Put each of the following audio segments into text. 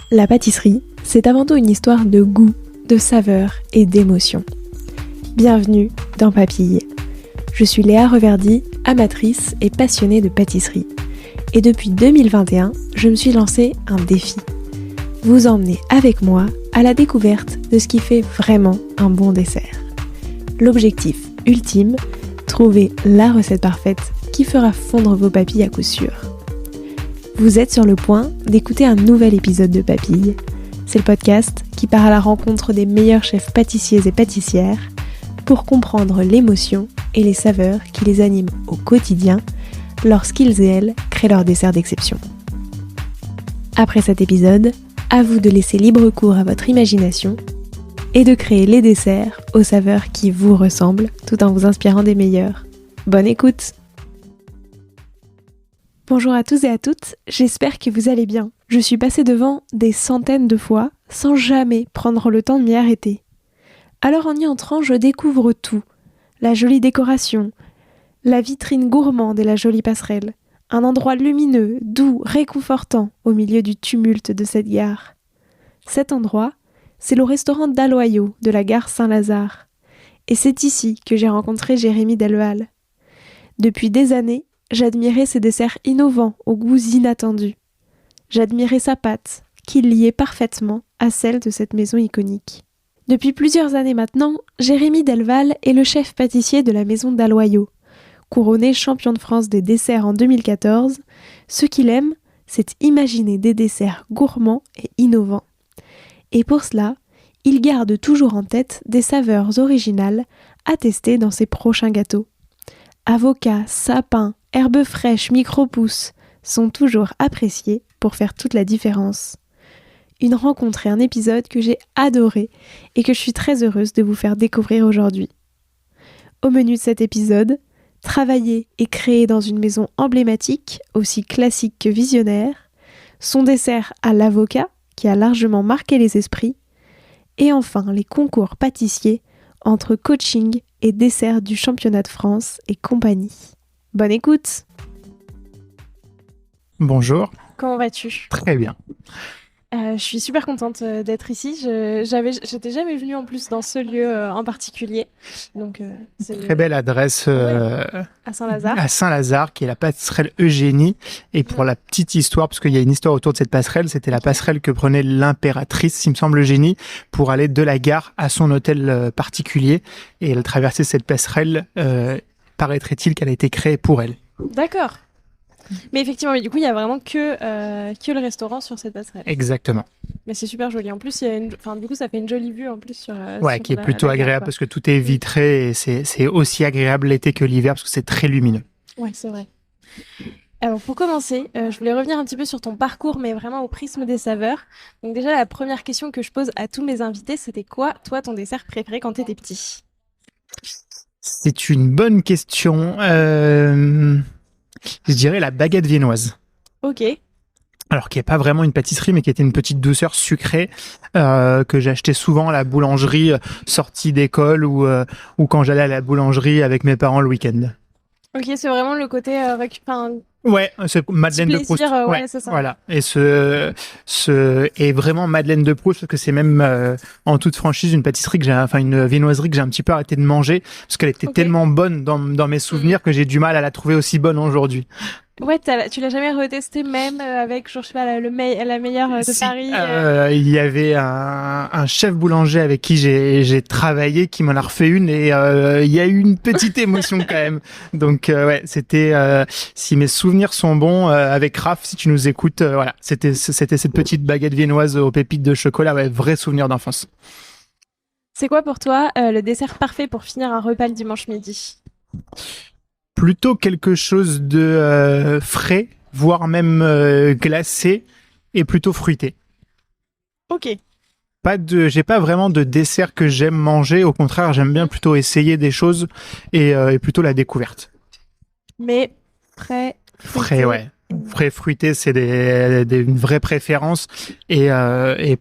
La pâtisserie, c'est avant tout une histoire de goût, de saveur et d'émotion. Bienvenue dans Papille. Je suis Léa Reverdy, amatrice et passionnée de pâtisserie. Et depuis 2021, je me suis lancé un défi. Vous emmener avec moi à la découverte de ce qui fait vraiment un bon dessert. L'objectif ultime, trouver la recette parfaite qui fera fondre vos papilles à coup sûr. Vous êtes sur le point d'écouter un nouvel épisode de Papille. C'est le podcast qui part à la rencontre des meilleurs chefs pâtissiers et pâtissières pour comprendre l'émotion et les saveurs qui les animent au quotidien lorsqu'ils et elles créent leurs desserts d'exception. Après cet épisode, à vous de laisser libre cours à votre imagination et de créer les desserts aux saveurs qui vous ressemblent tout en vous inspirant des meilleurs. Bonne écoute! Bonjour à tous et à toutes, j'espère que vous allez bien. Je suis passée devant des centaines de fois sans jamais prendre le temps de m'y arrêter. Alors en y entrant, je découvre tout. La jolie décoration, la vitrine gourmande et la jolie passerelle. Un endroit lumineux, doux, réconfortant au milieu du tumulte de cette gare. Cet endroit, c'est le restaurant Dalloyau de la gare Saint-Lazare. Et c'est ici que j'ai rencontré Jérémy Delval. Depuis des années, j'admirais ses desserts innovants aux goûts inattendus. J'admirais sa pâte, qui liait parfaitement à celle de cette maison iconique. Depuis plusieurs années maintenant, Jérémy Delval est le chef pâtissier de la maison Dalloyau. Couronné champion de France des desserts en 2014, ce qu'il aime, c'est imaginer des desserts gourmands et innovants. Et pour cela, il garde toujours en tête des saveurs originales à tester dans ses prochains gâteaux. Avocat, sapin, herbes fraîches, micro-pousses sont toujours appréciés pour faire toute la différence. Une rencontre et un épisode que j'ai adoré et que je suis très heureuse de vous faire découvrir aujourd'hui. Au menu de cet épisode, travailler et créer dans une maison emblématique, aussi classique que visionnaire, son dessert à l'avocat qui a largement marqué les esprits, et enfin les concours pâtissiers entre coaching et dessert du championnat de France et compagnie. Bonne écoute! Bonjour. Comment vas-tu? Très bien. Je suis super contente d'être ici. J'étais jamais venue en plus dans ce lieu en particulier. Donc, c'est Très belle adresse à Saint-Lazare. à Saint-Lazare, qui est la passerelle Eugénie. Et pour la petite histoire, parce qu'il y a une histoire autour de cette passerelle, c'était la passerelle que prenait l'impératrice, il me semble, Eugénie, pour aller de la gare à son hôtel particulier. Et elle traversait cette passerelle, paraîtrait-il qu'elle a été créée pour elle. D'accord. Mais effectivement, du coup, il y a vraiment que le restaurant sur cette passerelle. Exactement. Mais c'est super joli. En plus, du coup, ça fait une jolie vue en plus sur. Ouais, sur qui est plutôt la gare, agréable quoi. parce que tout est vitré et c'est aussi agréable l'été que l'hiver parce que c'est très lumineux. Ouais, c'est vrai. Alors, pour commencer, je voulais revenir un petit peu sur ton parcours, mais vraiment au prisme des saveurs. Donc déjà, la première question que je pose à tous mes invités, c'était quoi, toi, ton dessert préféré quand t'étais petit? C'est une bonne question. Je dirais la baguette viennoise. Ok. Alors, qui n'est pas vraiment une pâtisserie, mais qui était une petite douceur sucrée que j'achetais souvent à la boulangerie sortie d'école ou quand j'allais à la boulangerie avec mes parents le week-end. Ok, c'est vraiment le côté Ouais, c'est Madeleine de Proust. plaisir, ouais, c'est ça. Voilà. Et et vraiment Madeleine de Proust, parce que c'est même en toute franchise une pâtisserie une viennoiserie que j'ai un petit peu arrêté de manger parce qu'elle était tellement bonne dans mes souvenirs que j'ai du mal à la trouver aussi bonne aujourd'hui. Ouais, tu l'as jamais retesté même avec, genre, je sais pas, la meilleure de Si, Paris il y avait un chef boulanger avec qui j'ai travaillé qui m'en a refait une et il y a eu une petite émotion quand même. Donc ouais, c'était si mes souvenirs sont bons avec Raph, si tu nous écoutes, voilà, c'était cette petite baguette viennoise aux pépites de chocolat, ouais, vrai souvenir d'enfance. C'est quoi pour toi le dessert parfait pour finir un repas le dimanche midi? Plutôt quelque chose de frais, voire même glacé et plutôt fruité. Ok. J'ai pas vraiment de dessert que j'aime manger. Au contraire, j'aime bien plutôt essayer des choses et plutôt la découverte. Mais frais, Frais, ouais. Frais fruité, c'est une vraie préférence et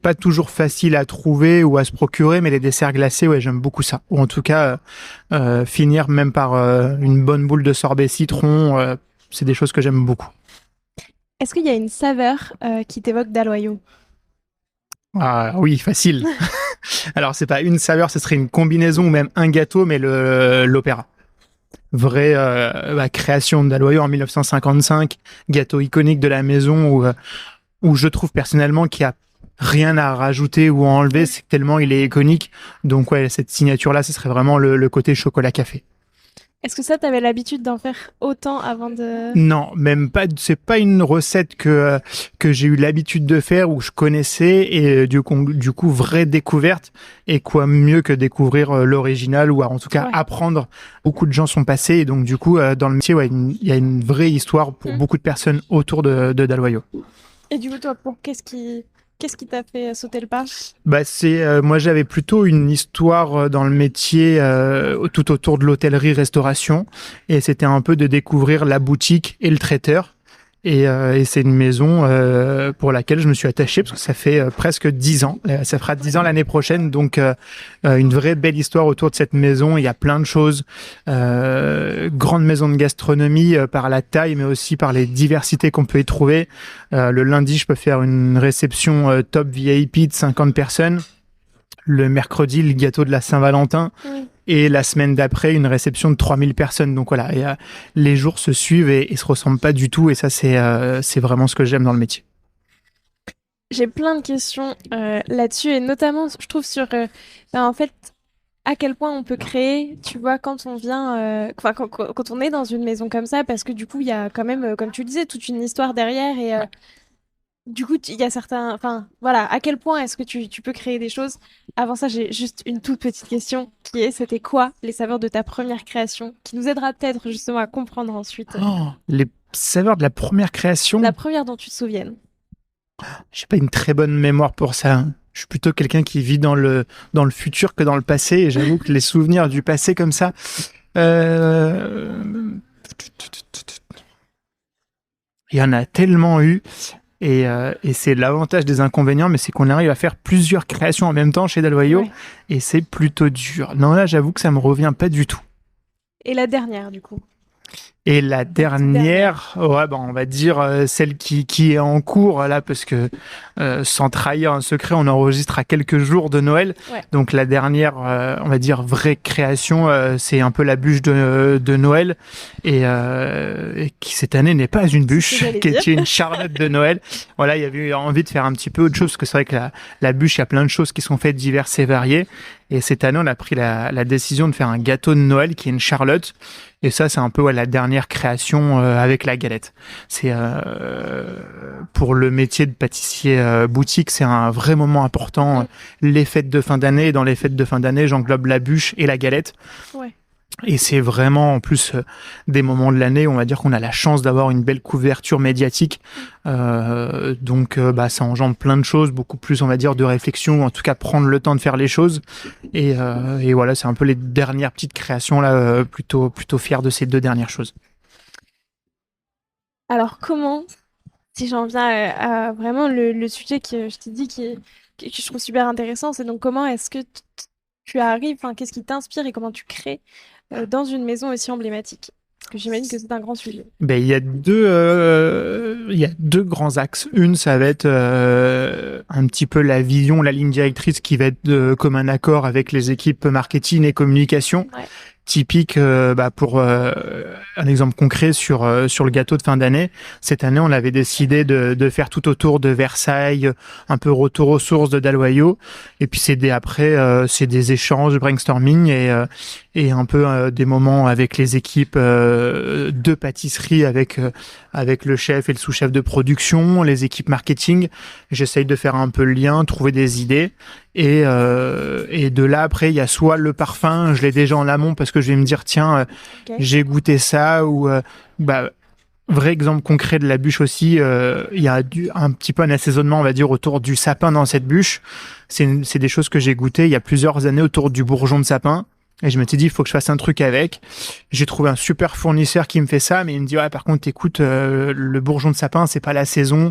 pas toujours facile à trouver ou à se procurer, mais les desserts glacés, ouais, j'aime beaucoup ça. Ou en tout cas, finir même par une bonne boule de sorbet citron, c'est des choses que j'aime beaucoup. Est-ce qu'il y a une saveur qui t'évoque Dalloyau? Ah oui, facile. Alors, c'est pas une saveur, ce serait une combinaison ou même un gâteau, mais l'opéra. Vraie création d'Aloyo en 1955, gâteau iconique de la maison où je trouve personnellement qu'il y a rien à rajouter ou à enlever, c'est que tellement il est iconique. Donc ouais, cette signature-là, ce serait vraiment le côté chocolat café. Est-ce que ça, t'avais l'habitude d'en faire autant avant de... Non, même pas. C'est pas une recette que j'ai eu l'habitude de faire ou que je connaissais et du coup vraie découverte. Et quoi mieux que découvrir l'original ou en tout cas Ouais. apprendre. Beaucoup de gens sont passés et donc du coup dans le métier, ouais, il y a une vraie histoire pour beaucoup de personnes autour de Dalloyo. Et du coup, toi, qu'est-ce qui t'a fait sauter le pas? Bah moi j'avais plutôt une histoire dans le métier tout autour de l'hôtellerie-restauration et c'était un peu de découvrir la boutique et le traiteur et c'est une maison pour laquelle je me suis attaché parce que ça fait presque 10 ans, ça fera 10 ans l'année prochaine donc une vraie belle histoire autour de cette maison, il y a plein de choses, grande maison de gastronomie par la taille mais aussi par les diversités qu'on peut y trouver. Le lundi, je peux faire une réception top VIP de 50 personnes. Le mercredi, le gâteau de la Saint-Valentin. Et la semaine d'après, une réception de 3000 personnes. Donc voilà, les jours se suivent et se ressemblent pas du tout. Et ça, c'est vraiment ce que j'aime dans le métier. J'ai plein de questions là-dessus et notamment, je trouve sur en fait à quel point on peut créer, tu vois, quand on vient, quand on est dans une maison comme ça, parce que du coup, il y a quand même, comme tu le disais, toute une histoire derrière et du coup, il y a certains, enfin, voilà, à quel point est-ce que tu peux créer des choses? Avant ça, j'ai juste une toute petite question qui est, c'était quoi les saveurs de ta première création, qui nous aidera peut-être justement à comprendre ensuite Oh, les saveurs de la première création. la première dont tu te souviennes. J'ai pas une très bonne mémoire pour ça. Je suis plutôt quelqu'un qui vit dans le futur que dans le passé. Et j'avoue que les souvenirs du passé comme ça. Il y en a tellement eu. Et c'est l'avantage des inconvénients, mais c'est qu'on arrive à faire plusieurs créations en même temps chez Dalloyo. Ouais. Et c'est plutôt dur. Non, là, j'avoue que ça me revient pas du tout. Et la dernière, du coup. Et la dernière, ouais, on va dire celle qui est en cours là, parce que sans trahir un secret, on enregistre à quelques jours de Noël. Ouais. Donc la dernière, on va dire vraie création, c'est un peu la bûche de Noël et qui cette année n'est pas une bûche, qui est une charlotte de Noël. Voilà, il y avait eu envie de faire un petit peu autre chose parce que c'est vrai que la bûche, il y a plein de choses qui sont faites diverses et variées. Et cette année, on a pris la décision de faire un gâteau de Noël qui est une charlotte. Et ça, c'est un peu la dernière création avec la galette. C'est pour le métier de pâtissier boutique, c'est un vrai moment important. Les fêtes de fin d'année. Et dans les fêtes de fin d'année, j'englobe la bûche et la galette. Ouais. Et c'est vraiment, en plus, des moments de l'année, on va dire qu'on a la chance d'avoir une belle couverture médiatique. Donc, ça engendre plein de choses, beaucoup plus, on va dire, de réflexion, ou en tout cas prendre le temps de faire les choses. Et voilà, c'est un peu les dernières petites créations, là, plutôt fier de ces 2 dernières choses. Alors, comment, si j'en viens à vraiment le sujet que je t'ai dit que je trouve super intéressant, c'est donc comment est-ce que tu arrives, enfin, qu'est-ce qui t'inspire et comment tu crées dans une maison aussi emblématique? Parce que j'imagine que c'est un grand sujet. Ben, il y a deux grands axes. Une, ça va être un petit peu la vision, la ligne directrice qui va être de commun accord avec les équipes marketing et communication. Ouais. Typique pour un exemple concret sur le gâteau de fin d'année. Cette année, on avait décidé de faire tout autour de Versailles, un peu retour aux sources de Dalloyo. Et puis c'est des échanges, brainstorming et un peu des moments avec les équipes de pâtisserie, avec le chef et le sous-chef de production, les équipes marketing. J'essaye de faire un peu le lien, trouver des idées. Et de là, après, il y a soit le parfum, je l'ai déjà en amont parce que je vais me dire, tiens, Ok. j'ai goûté ça, ou vrai exemple concret de la bûche aussi, il y a un petit peu un assaisonnement, on va dire, autour du sapin dans cette bûche. C'est des choses que j'ai goûtées il y a plusieurs années autour du bourgeon de sapin. Et je m'étais dit, il faut que je fasse un truc avec. J'ai trouvé un super fournisseur qui me fait ça, mais il me dit, ouais, par contre, écoute, le bourgeon de sapin, c'est pas la saison.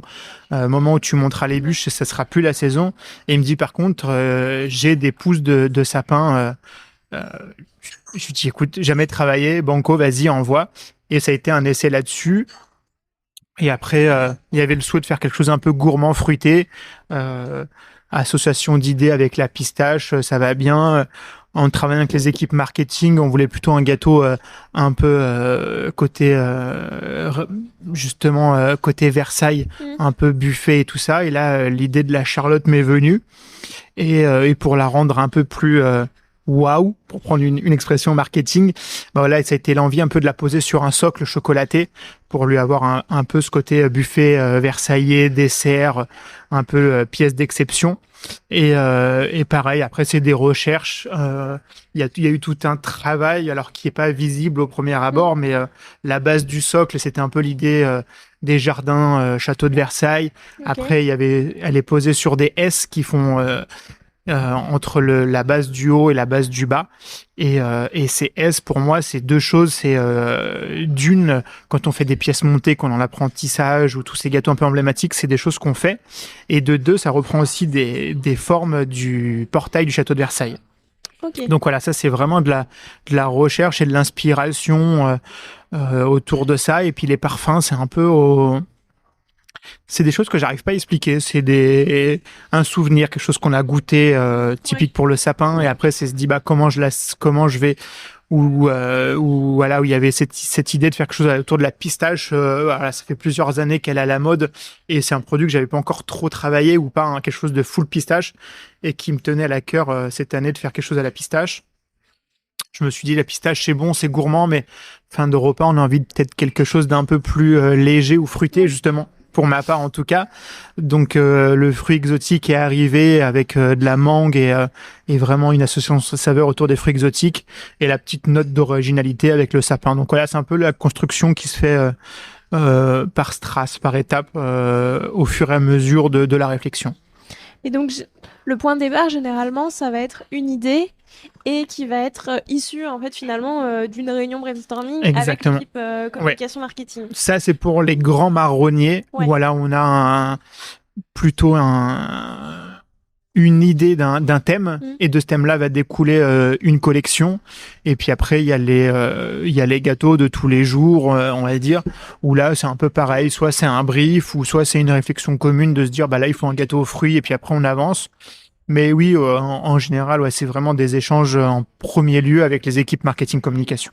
Moment où tu monteras les bûches, ça sera plus la saison. Et il me dit, par contre, j'ai des pousses de sapin. Je lui dis, écoute, jamais travaillé, banco, vas-y, envoie. Et ça a été un essai là-dessus. Et après, il y avait le souhait de faire quelque chose un peu gourmand, fruité. association d'idées avec la pistache, ça va bien. En travaillant avec les équipes marketing, on voulait plutôt un gâteau un peu côté justement côté Versailles, un peu buffet et tout ça. Et là, l'idée de la Charlotte m'est venue et pour la rendre un peu plus waouh, pour prendre une expression marketing, bah voilà, ça a été l'envie un peu de la poser sur un socle chocolaté pour lui avoir un peu ce côté buffet versaillais, dessert, un peu pièce d'exception. Et pareil, après c'est des recherches. Il y a eu tout un travail, alors qui est pas visible au premier abord, mais la base du socle, c'était un peu l'idée des jardins château de Versailles. Okay. Après, elle est posée sur des S qui font entre la base du haut et la base du bas. Et ces S, pour moi, c'est deux choses. C'est d'une, quand on fait des pièces montées, qu'on en apprentissage ou tous ces gâteaux un peu emblématiques, c'est des choses qu'on fait. Et de deux, ça reprend aussi des formes du portail du château de Versailles. Okay. Donc voilà, ça c'est vraiment de la recherche et de l'inspiration autour de ça. Et puis les parfums, c'est un peu c'est des choses que j'arrive pas à expliquer. C'est un souvenir, quelque chose qu'on a goûté, typique pour le sapin. Et après, c'est se dit, comment je vais, ou voilà, où il y avait cette idée de faire quelque chose autour de la pistache. Voilà, ça fait plusieurs années qu'elle est à la mode et c'est un produit que j'avais pas encore trop travaillé ou pas, quelque chose de full pistache et qui me tenait à la cœur cette année de faire quelque chose à la pistache. Je me suis dit, la pistache, c'est bon, c'est gourmand, mais fin de repas, on a envie de peut-être quelque chose d'un peu plus léger ou fruité, justement. Pour ma part en tout cas. Donc le fruit exotique est arrivé avec de la mangue et vraiment une association de saveurs autour des fruits exotiques et la petite note d'originalité avec le sapin. Donc voilà, c'est un peu la construction qui se fait par strass, par étapes, au fur et à mesure de la réflexion. Et donc le point de départ, généralement, ça va être une idée et qui va être issue en fait finalement d'une réunion brainstorming. Exactement. Avec l'équipe communication marketing. Ça c'est pour les grands marronniers. Ouais. Voilà, on a plutôt une idée d'un thème et de ce thème-là va découler une collection. Et puis après il y a les gâteaux de tous les jours, on va dire, où là c'est un peu pareil, soit c'est un brief ou soit c'est une réflexion commune de se dire là il faut un gâteau aux fruits et puis après on avance. Mais oui, en général, ouais, c'est vraiment des échanges en premier lieu avec les équipes marketing communication.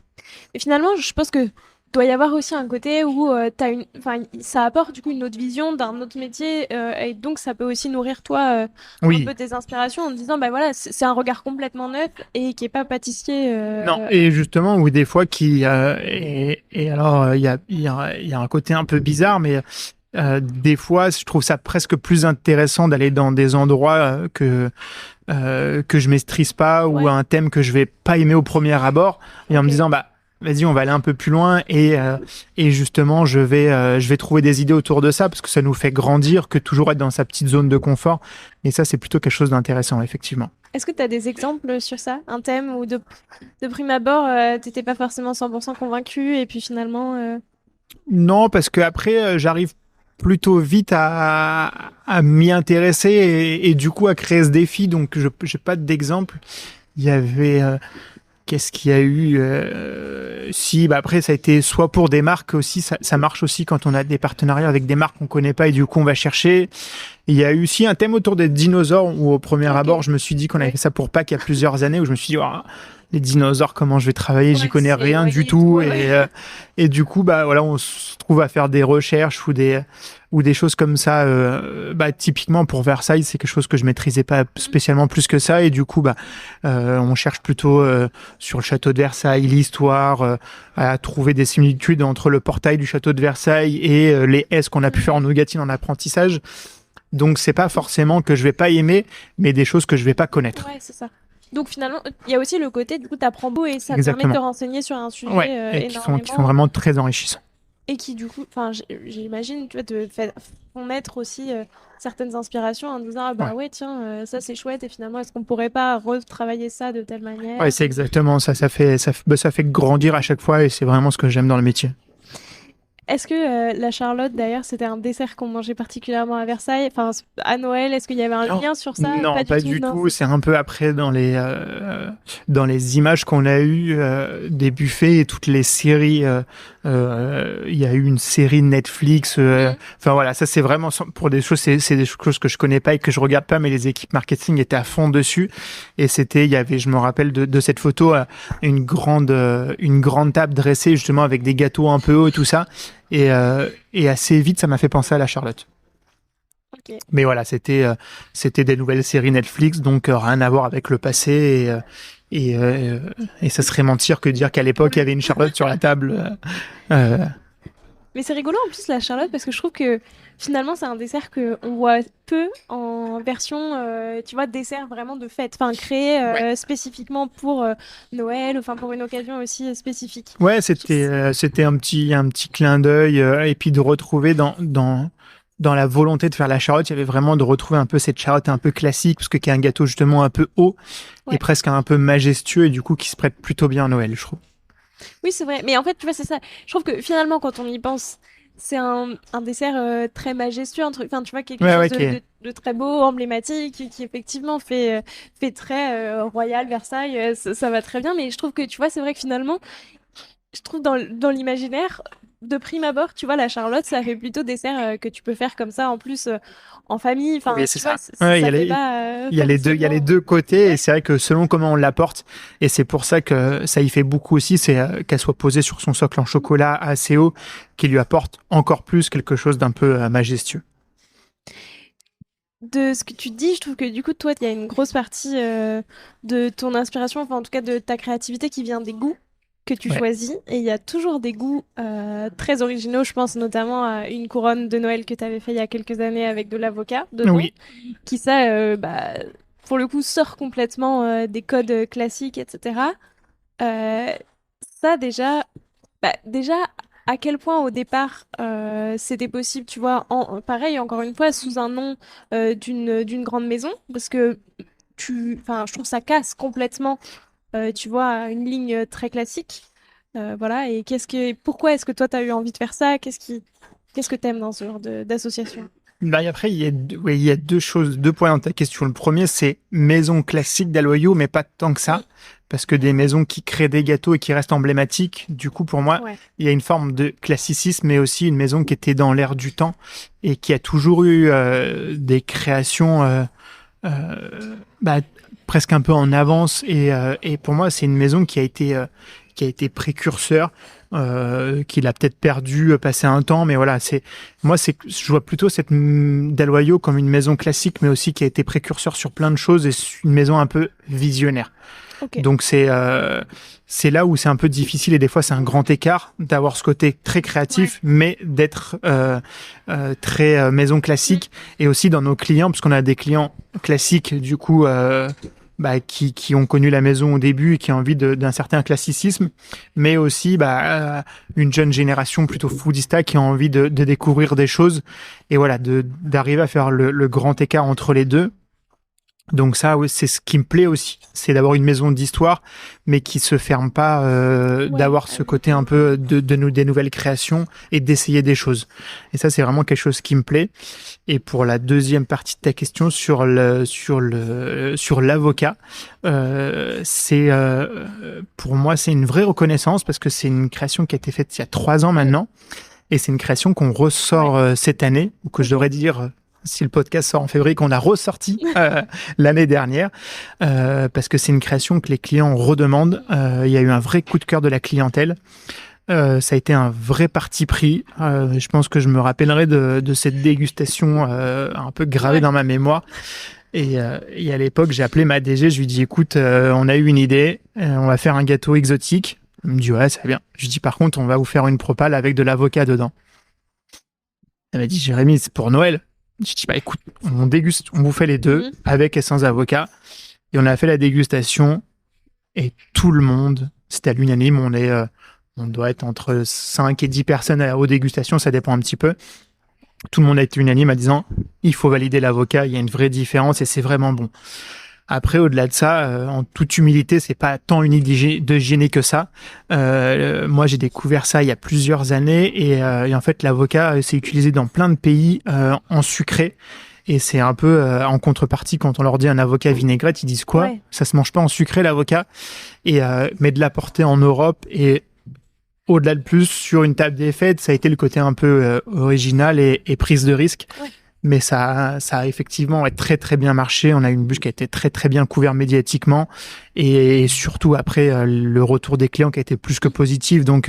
Et finalement, je pense que doit y avoir aussi un côté où ça apporte du coup une autre vision d'un autre métier et donc ça peut aussi nourrir toi un peu tes inspirations en te disant voilà c'est un regard complètement neuf et qui est pas pâtissier. Non, et justement ou des fois et alors il y a un côté un peu bizarre mais des fois, je trouve ça presque plus intéressant d'aller dans des endroits que je maîtrise pas ou un thème que je vais pas aimer au premier abord et en me disant vas-y, on va aller un peu plus loin et justement je vais trouver des idées autour de ça parce que ça nous fait grandir que toujours être dans sa petite zone de confort et ça c'est plutôt quelque chose d'intéressant effectivement. Est-ce que tu as des exemples sur ça, un thème où de prime abord t'étais pas forcément 100% convaincu et puis finalement Non, parce que après j'arrive plutôt vite à m'y intéresser et du coup à créer ce défi. Donc, je n'ai pas d'exemple. Il y avait... qu'est-ce qu'il y a eu après, ça a été soit pour des marques aussi. Ça marche aussi quand on a des partenariats avec des marques qu'on ne connaît pas et du coup, on va chercher. Il y a eu aussi un thème autour des dinosaures où au premier abord, je me suis dit qu'on avait fait ça pour Pâques il y a plusieurs années où je me suis dit... les dinosaures, comment je vais travailler, j'y connais rien du tout. Et du coup, voilà, on se trouve à faire des recherches ou des choses comme ça. Typiquement pour Versailles, c'est quelque chose que je maîtrisais pas spécialement plus que ça. Et du coup, on cherche plutôt sur le château de Versailles, l'histoire, à trouver des similitudes entre le portail du château de Versailles et les S qu'on a pu faire en nougatine en apprentissage. Donc, c'est pas forcément que je vais pas aimer, mais des choses que je vais pas connaître. Ouais, c'est ça. Donc finalement, il y a aussi le côté, du coup, t'apprends beau et ça te permet de te renseigner sur un sujet et qui sont vraiment très enrichissants. Et qui, du coup, j'imagine, tu vois, te font naître aussi certaines inspirations en disant, tiens, ça c'est chouette et finalement, est-ce qu'on pourrait pas retravailler ça de telle manière ? Ouais, c'est exactement ça. Ça fait grandir à chaque fois et c'est vraiment ce que j'aime dans le métier. Est-ce que la Charlotte, d'ailleurs, c'était un dessert qu'on mangeait particulièrement à Versailles? Enfin, à Noël, est-ce qu'il y avait un Non, lien sur ça? non, Pas du pas tout, du non. tout. C'est un peu après dans les images qu'on a eues des buffets et toutes les séries. Il y a eu une série Netflix. Mhm. Enfin voilà, ça c'est vraiment pour des choses. C'est des choses que je connais pas et que je regarde pas, mais les équipes marketing étaient à fond dessus. Et il y avait, je me rappelle de cette photo, une grande table dressée justement avec des gâteaux un peu hauts et tout ça. Et assez vite, ça m'a fait penser à la Charlotte. Ok. Mais voilà, c'était des nouvelles séries Netflix, donc rien à voir avec le passé. Et ça serait mentir que dire qu'à l'époque, il y avait une Charlotte sur la table. Euh, Mais c'est rigolo en plus la Charlotte parce que je trouve que finalement c'est un dessert que on voit peu en version, tu vois, dessert vraiment de fête, enfin créé ouais, spécifiquement pour Noël, enfin pour une occasion aussi spécifique. ouais, Je trouve c'était un petit clin d'œil. Et puis de retrouver dans la volonté de faire la Charlotte, il y avait vraiment de retrouver un peu cette Charlotte un peu classique, parce que qui est un gâteau justement un peu haut et Ouais. presque un peu majestueux, et du coup qui se prête plutôt bien à Noël, je trouve. Oui, c'est vrai. Mais en fait, tu vois, c'est ça. Je trouve que finalement, quand on y pense, c'est un dessert très majestueux, un truc, enfin, tu vois, quelque Ouais, chose ouais, de très beau, emblématique, qui effectivement fait très royal, Versailles, ça va très bien. Mais je trouve que, tu vois, c'est vrai que finalement, je trouve dans l'imaginaire, de prime abord, tu vois, la Charlotte, ça fait plutôt dessert que tu peux faire comme ça, en plus, en famille. oui, Enfin, c'est tu vois, ça. Ouais, ça fait pas il y a les forcément. deux côtés, et Ouais. c'est vrai que selon comment on l'apporte, et c'est pour ça que ça y fait beaucoup aussi, c'est qu'elle soit posée sur son socle en chocolat assez haut, qui lui apporte encore plus quelque chose d'un peu majestueux. De ce que tu dis, je trouve que du coup, toi, il y a une grosse partie de ton inspiration, enfin en tout cas de ta créativité qui vient des goûts que tu Ouais. choisis. Et il y a toujours des goûts très originaux. Je pense notamment à une couronne de Noël que tu avais fait il y a quelques années avec de l'avocat dedans, Oui. qui ça, pour le coup, sort complètement des codes classiques, etc. Euh, Ça déjà, déjà, à quel point au départ c'était possible, tu vois, pareil, encore une fois, sous un nom d'une grande maison, parce que enfin, je trouve que ça casse complètement, tu vois, une ligne très classique. Voilà, et pourquoi est-ce que toi, tu as eu envie de faire ça? Qu'est-ce que t'aimes dans ce genre d'association? Bah, et après, ouais, il y a deux choses, deux points dans ta question. Le premier, c'est maison classique d'Aloyau, mais pas tant que Mm. ça, parce que des maisons qui créent des gâteaux et qui restent emblématiques, du coup, pour moi, Ouais. il y a une forme de classicisme, mais aussi une maison qui était dans l'air du temps et qui a toujours eu des créations bah, presque un peu en avance. Et pour moi, c'est une maison qui a été précurseur, qu'il a peut-être perdu, passé un temps, mais voilà, je vois plutôt cette Dalloyau comme une maison classique, mais aussi qui a été précurseur sur plein de choses et une maison un peu visionnaire. Ok. Donc c'est là où c'est un peu difficile et des fois c'est un grand écart d'avoir ce côté très Ouais. créatif, mais d'être très maison Mm. classique. Et aussi dans nos clients, parce qu'on a des clients classiques du coup qui ont connu la maison au début et qui ont envie d'un certain classicisme, mais aussi une jeune génération plutôt foodista qui a envie de découvrir des choses et voilà d'arriver à faire le grand écart entre les deux. Donc ça, oui, c'est ce qui me plaît aussi, c'est d'avoir une maison d'histoire, mais qui se ferme pas, Ouais. d'avoir ce côté un peu des nouvelles créations et d'essayer des choses. Et ça, c'est vraiment quelque chose qui me plaît. Et pour la deuxième partie de ta question sur l'avocat, pour moi, c'est une vraie reconnaissance parce que c'est une création qui a été faite il y a 3 ans Mm. maintenant. Et c'est une création qu'on Ouais. ressort cette année, ou que je Ok. devrais dire, si le podcast sort en février, qu'on a ressorti l'année dernière, parce que c'est une création que les clients redemandent. Il y a eu un vrai coup de cœur de la clientèle. Ça a été un vrai parti pris. Je pense que je me rappellerai de cette dégustation un peu gravée Ouais. dans ma mémoire. Et à l'époque, j'ai appelé ma DG, je lui dis, écoute, on a eu une idée, on va faire un gâteau exotique. Elle me dit, ouais, ça va bien. Je lui dis, par contre, on va vous faire une propale avec de l'avocat dedans. Elle m'a dit, Jérémy, c'est pour Noël. Je dis, bah écoute, on déguste, on vous fait les deux, Mhm. avec et sans avocat. Et on a fait la dégustation, et tout le monde, c'était à l'unanime, on doit être entre 5 et 10 personnes aux dégustations, ça dépend un petit peu. Tout le monde a été unanime en disant, il faut valider l'avocat, il y a une vraie différence et c'est vraiment bon. Après, au-delà de ça, en toute humilité, c'est pas tant une idée de gêner que ça. Moi, j'ai découvert ça il y a plusieurs années et en fait, l'avocat, c'est utilisé dans plein de pays en sucré. Et c'est un peu en contrepartie quand on leur dit un avocat vinaigrette, ils disent quoi? Ouais. Ça se mange pas en sucré l'avocat. Mais de l'apporter en Europe et au-delà de plus sur une table des fêtes, ça a été le côté un peu original et prise de risque. Ouais. Mais ça a effectivement très très bien marché. On a une bûche qui a été très très bien couverte médiatiquement et surtout après le retour des clients qui a été plus que positif. Donc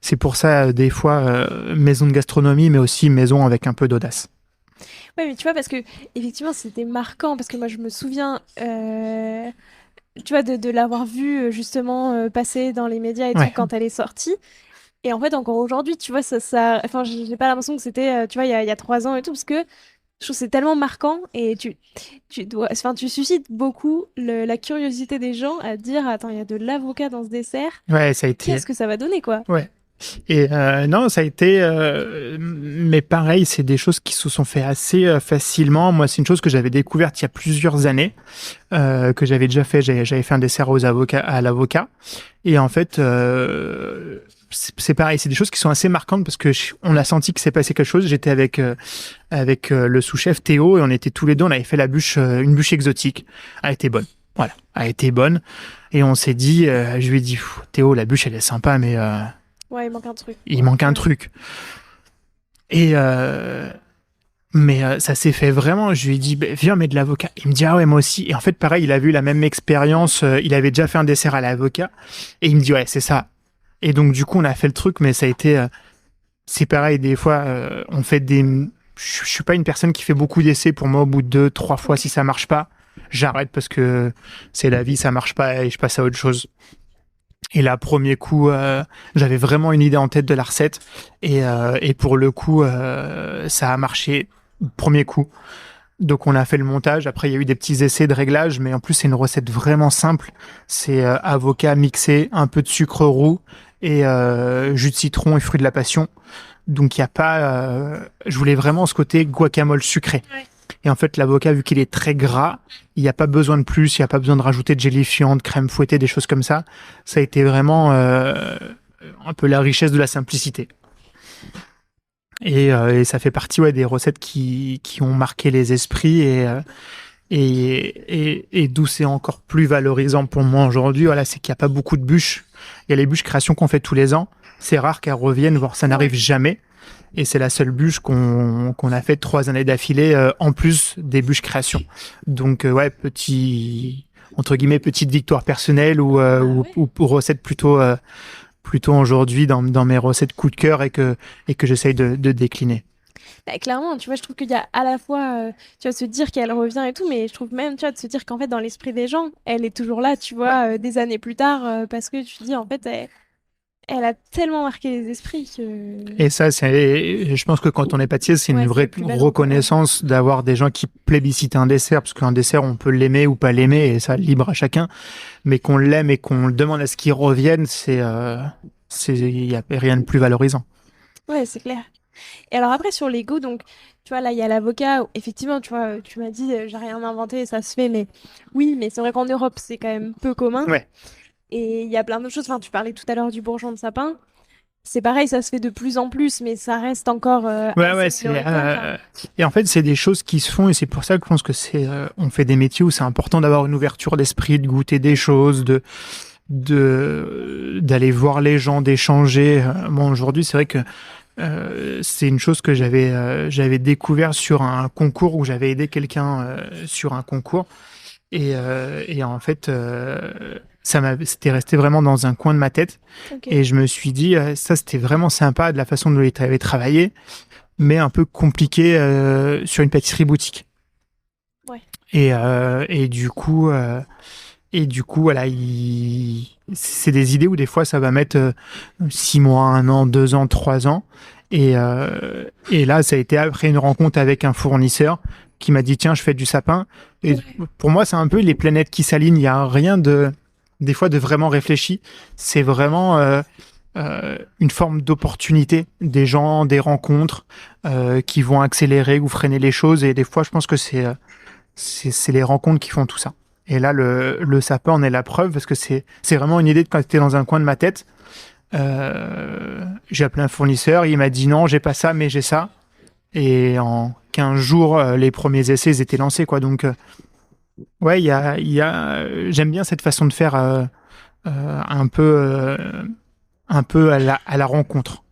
c'est pour ça des fois maison de gastronomie, mais aussi maison avec un peu d'audace. Ouais, mais tu vois, parce que effectivement, c'était marquant, parce que moi, je me souviens, tu vois, de l'avoir vue justement passer dans les médias et tout Ouais. quand elle est sortie. Et en fait, encore aujourd'hui, tu vois, enfin, j'ai pas l'impression que c'était, tu vois, il y a 3 ans et tout, parce que je trouve que c'est tellement marquant et enfin, tu suscites beaucoup la curiosité des gens à dire, attends, il y a de l'avocat dans ce dessert, Ouais, ça a été. qu'est-ce que ça va donner, quoi? Ouais. Et non, ça a été, mais pareil, c'est des choses qui se sont fait assez facilement. Moi, c'est une chose que j'avais découverte il y a plusieurs années, que j'avais déjà fait. J'avais fait un dessert à l'avocat, et en fait, c'est pareil, c'est des choses qui sont assez marquantes parce que on a senti que s'est passé quelque chose. J'étais avec le sous-chef Théo et on était tous les deux. On avait fait la bûche, une bûche exotique. Elle était bonne. Voilà, elle était bonne. Et on s'est dit, je lui ai dit, Théo, la bûche elle est sympa, mais Ouais, il manque un truc. il manque un truc. Et mais ça s'est fait vraiment. Je lui ai dit, viens, mets de l'avocat. Il me dit, ah ouais, moi aussi. Et en fait, pareil, il a vu la même expérience. Il avait déjà fait un dessert à l'avocat. Et il me dit, ouais, c'est ça. Et donc, du coup, on a fait le truc, mais ça a été. C'est pareil, des fois, on fait des. Je suis pas une personne qui fait beaucoup d'essais. Pour moi, au bout de 2, 3 fois, si ça marche pas, j'arrête parce que c'est la vie, ça marche pas et je passe à autre chose. Et là, premier coup, j'avais vraiment une idée en tête de la recette. Et pour le coup, ça a marché premier coup. Donc, on a fait le montage. Après, il y a eu des petits essais de réglage. Mais en plus, c'est une recette vraiment simple. C'est avocat mixé, un peu de sucre roux et jus de citron et fruits de la passion. Donc, il n'y a pas... je voulais vraiment ce côté guacamole sucré. Ouais. Et en fait, l'avocat, vu qu'il est très gras, il n'y a pas besoin de plus, il n'y a pas besoin de rajouter de gélifiant, de crème fouettée, des choses comme ça. Ça a été vraiment un peu la richesse de la simplicité. Et ça fait partie des recettes qui ont marqué les esprits et d'où c'est encore plus valorisant pour moi aujourd'hui. Voilà, c'est qu'il n'y a pas beaucoup de bûches. Il y a les bûches création qu'on fait tous les ans. C'est rare qu'elles reviennent, voire ça n'arrive jamais. Et c'est la seule bûche qu'on a fait 3 années d'affilée, en plus des bûches création. Donc, ouais, entre guillemets, petite victoire personnelle ou recette plutôt aujourd'hui dans mes recettes coup de cœur et que j'essaye de décliner. Bah, clairement, tu vois, je trouve qu'il y a à la fois, tu vois, se dire qu'elle revient et tout, mais je trouve même, tu vois, de se dire qu'en fait, dans l'esprit des gens, elle est toujours là, tu vois, des années plus tard, parce que tu te dis, en fait, elle a tellement marqué les esprits que... Et ça, je pense que quand on est pâtissier, c'est Ouais, une c'est vraie le plus bel reconnaissance d'avoir des gens qui plébiscitent un dessert, parce qu'un dessert, on peut l'aimer ou pas l'aimer, et ça, libre à chacun. Mais qu'on l'aime et qu'on demande à ce qu'il revienne, il y a rien de plus valorisant. Ouais, c'est clair. Et alors après, sur les goûts, donc, tu vois, là, il y a l'avocat. Effectivement, tu vois, tu m'as dit, j'ai rien inventé, ça se fait, mais oui, mais c'est vrai qu'en Europe, c'est quand même peu commun. Ouais. Et il y a plein d'autres choses. Enfin, tu parlais tout à l'heure du bourgeon de sapin. C'est pareil, ça se fait de plus en plus, mais ça reste encore Ouais, assez minoritaire. et en fait, c'est des choses qui se font, et c'est pour ça que je pense que on fait des métiers où c'est important d'avoir une ouverture d'esprit, de goûter des choses, d'aller voir les gens, d'échanger. Bon, aujourd'hui, c'est vrai que c'est une chose que j'avais découvert sur un concours où j'avais aidé quelqu'un sur un concours et en fait c'était resté vraiment dans un coin de ma tête Ok. et je me suis dit ça c'était vraiment sympa de la façon dont il avait travaillé mais un peu compliqué sur une pâtisserie boutique Ouais. et du coup voilà, c'est des idées où des fois ça va mettre 6 mois, 1 an, 2 ans, 3 ans. Et là, ça a été après une rencontre avec un fournisseur qui m'a dit, tiens, je fais du sapin. Et Ouais. pour moi, c'est un peu les planètes qui s'alignent. Il n'y a rien des fois, de vraiment réfléchi. C'est vraiment une forme d'opportunité des gens, des rencontres qui vont accélérer ou freiner les choses. Et des fois, je pense que c'est les rencontres qui font tout ça. Et là, le sapin en est la preuve parce que c'est vraiment une idée de quand c'était dans un coin de ma tête. J'ai appelé un fournisseur, il m'a dit non, j'ai pas ça, mais j'ai ça. Et en 15 jours, les premiers essais ils étaient lancés, quoi. Donc, ouais, j'aime bien cette façon de faire un peu à la rencontre.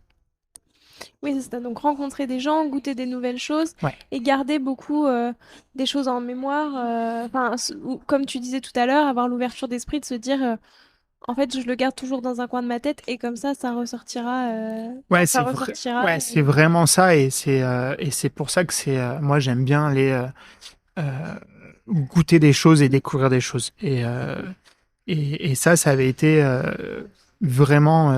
Oui, c'est ça. Donc rencontrer des gens, goûter des nouvelles choses Ouais, et garder beaucoup des choses en mémoire. Enfin, ou comme tu disais tout à l'heure, avoir l'ouverture d'esprit de se dire, en fait, je le garde toujours dans un coin de ma tête et comme ça ressortira. ouais, Ça ressortira. ouais, c'est vraiment ça et c'est pour ça que moi j'aime bien euh, goûter des choses et découvrir des choses et ça avait été vraiment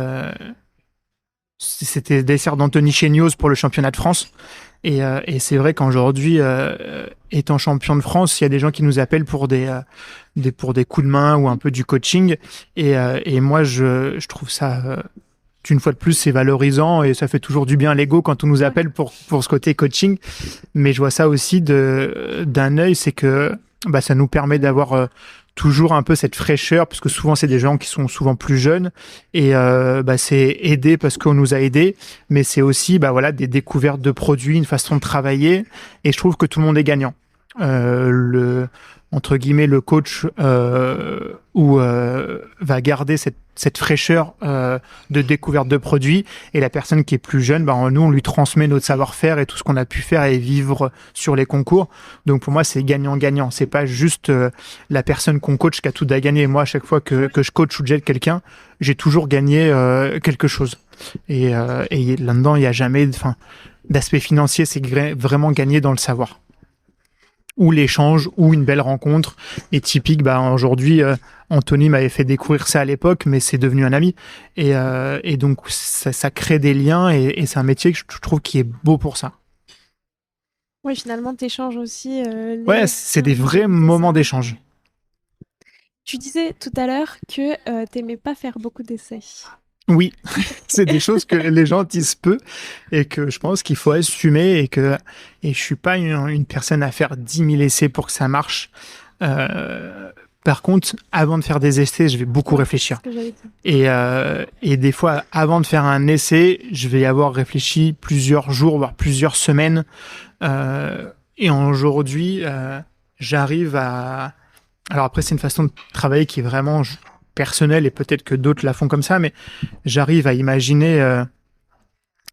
c'était le dessert d'Anthony Chénios pour le championnat de France. Et c'est vrai qu'aujourd'hui, étant champion de France, il y a des gens qui nous appellent pour pour des coups de main ou un peu du coaching. Et moi, je trouve ça, une fois de plus, c'est valorisant et ça fait toujours du bien à l'ego quand on nous Ouais. appelle pour ce côté coaching. Mais je vois ça aussi d'un œil, c'est que bah, ça nous permet d'avoir toujours un peu cette fraîcheur, parce que souvent c'est des gens qui sont souvent plus jeunes, et bah, c'est aider parce qu'on nous a aidés, mais c'est aussi bah, voilà, des découvertes de produits, une façon de travailler, et je trouve que tout le monde est gagnant. Entre guillemets, le coach va garder cette fraîcheur de découverte de produits, et la personne qui est plus jeune, bah, nous, on lui transmet notre savoir-faire et tout ce qu'on a pu faire et vivre sur les concours. Donc pour moi, c'est gagnant-gagnant. C'est pas juste la personne qu'on coach qui a tout à gagner. Moi, à chaque fois que je coach ou j'aide quelqu'un, j'ai toujours gagné quelque chose. Et là-dedans, il n'y a jamais d'aspect financier, c'est vraiment gagner dans le savoir ou l'échange, ou une belle rencontre. Et typique, bah, aujourd'hui, Anthony m'avait fait découvrir ça à l'époque, mais c'est devenu un ami. Et donc, ça crée des liens, et c'est un métier que je trouve qui est beau pour ça. Oui, finalement, tu échanges aussi Ouais, c'est liens des de vrais qualité, moments ça. d'échange. Tu disais tout à l'heure que t'aimais pas faire beaucoup d'essais. Oui, c'est des choses que les gens disent peu et que je pense qu'il faut assumer et je suis pas une personne à faire 10 000 essais pour que ça marche. Par contre, avant de faire des essais, je vais beaucoup Ouais, c'est réfléchir. ce que j'allais dire. Et des fois, avant de faire un essai, je vais y avoir réfléchi plusieurs jours, voire plusieurs semaines. Et aujourd'hui, j'arrive à... Alors après, c'est une façon de travailler qui est vraiment personnelle et peut-être que d'autres la font comme ça, mais j'arrive à imaginer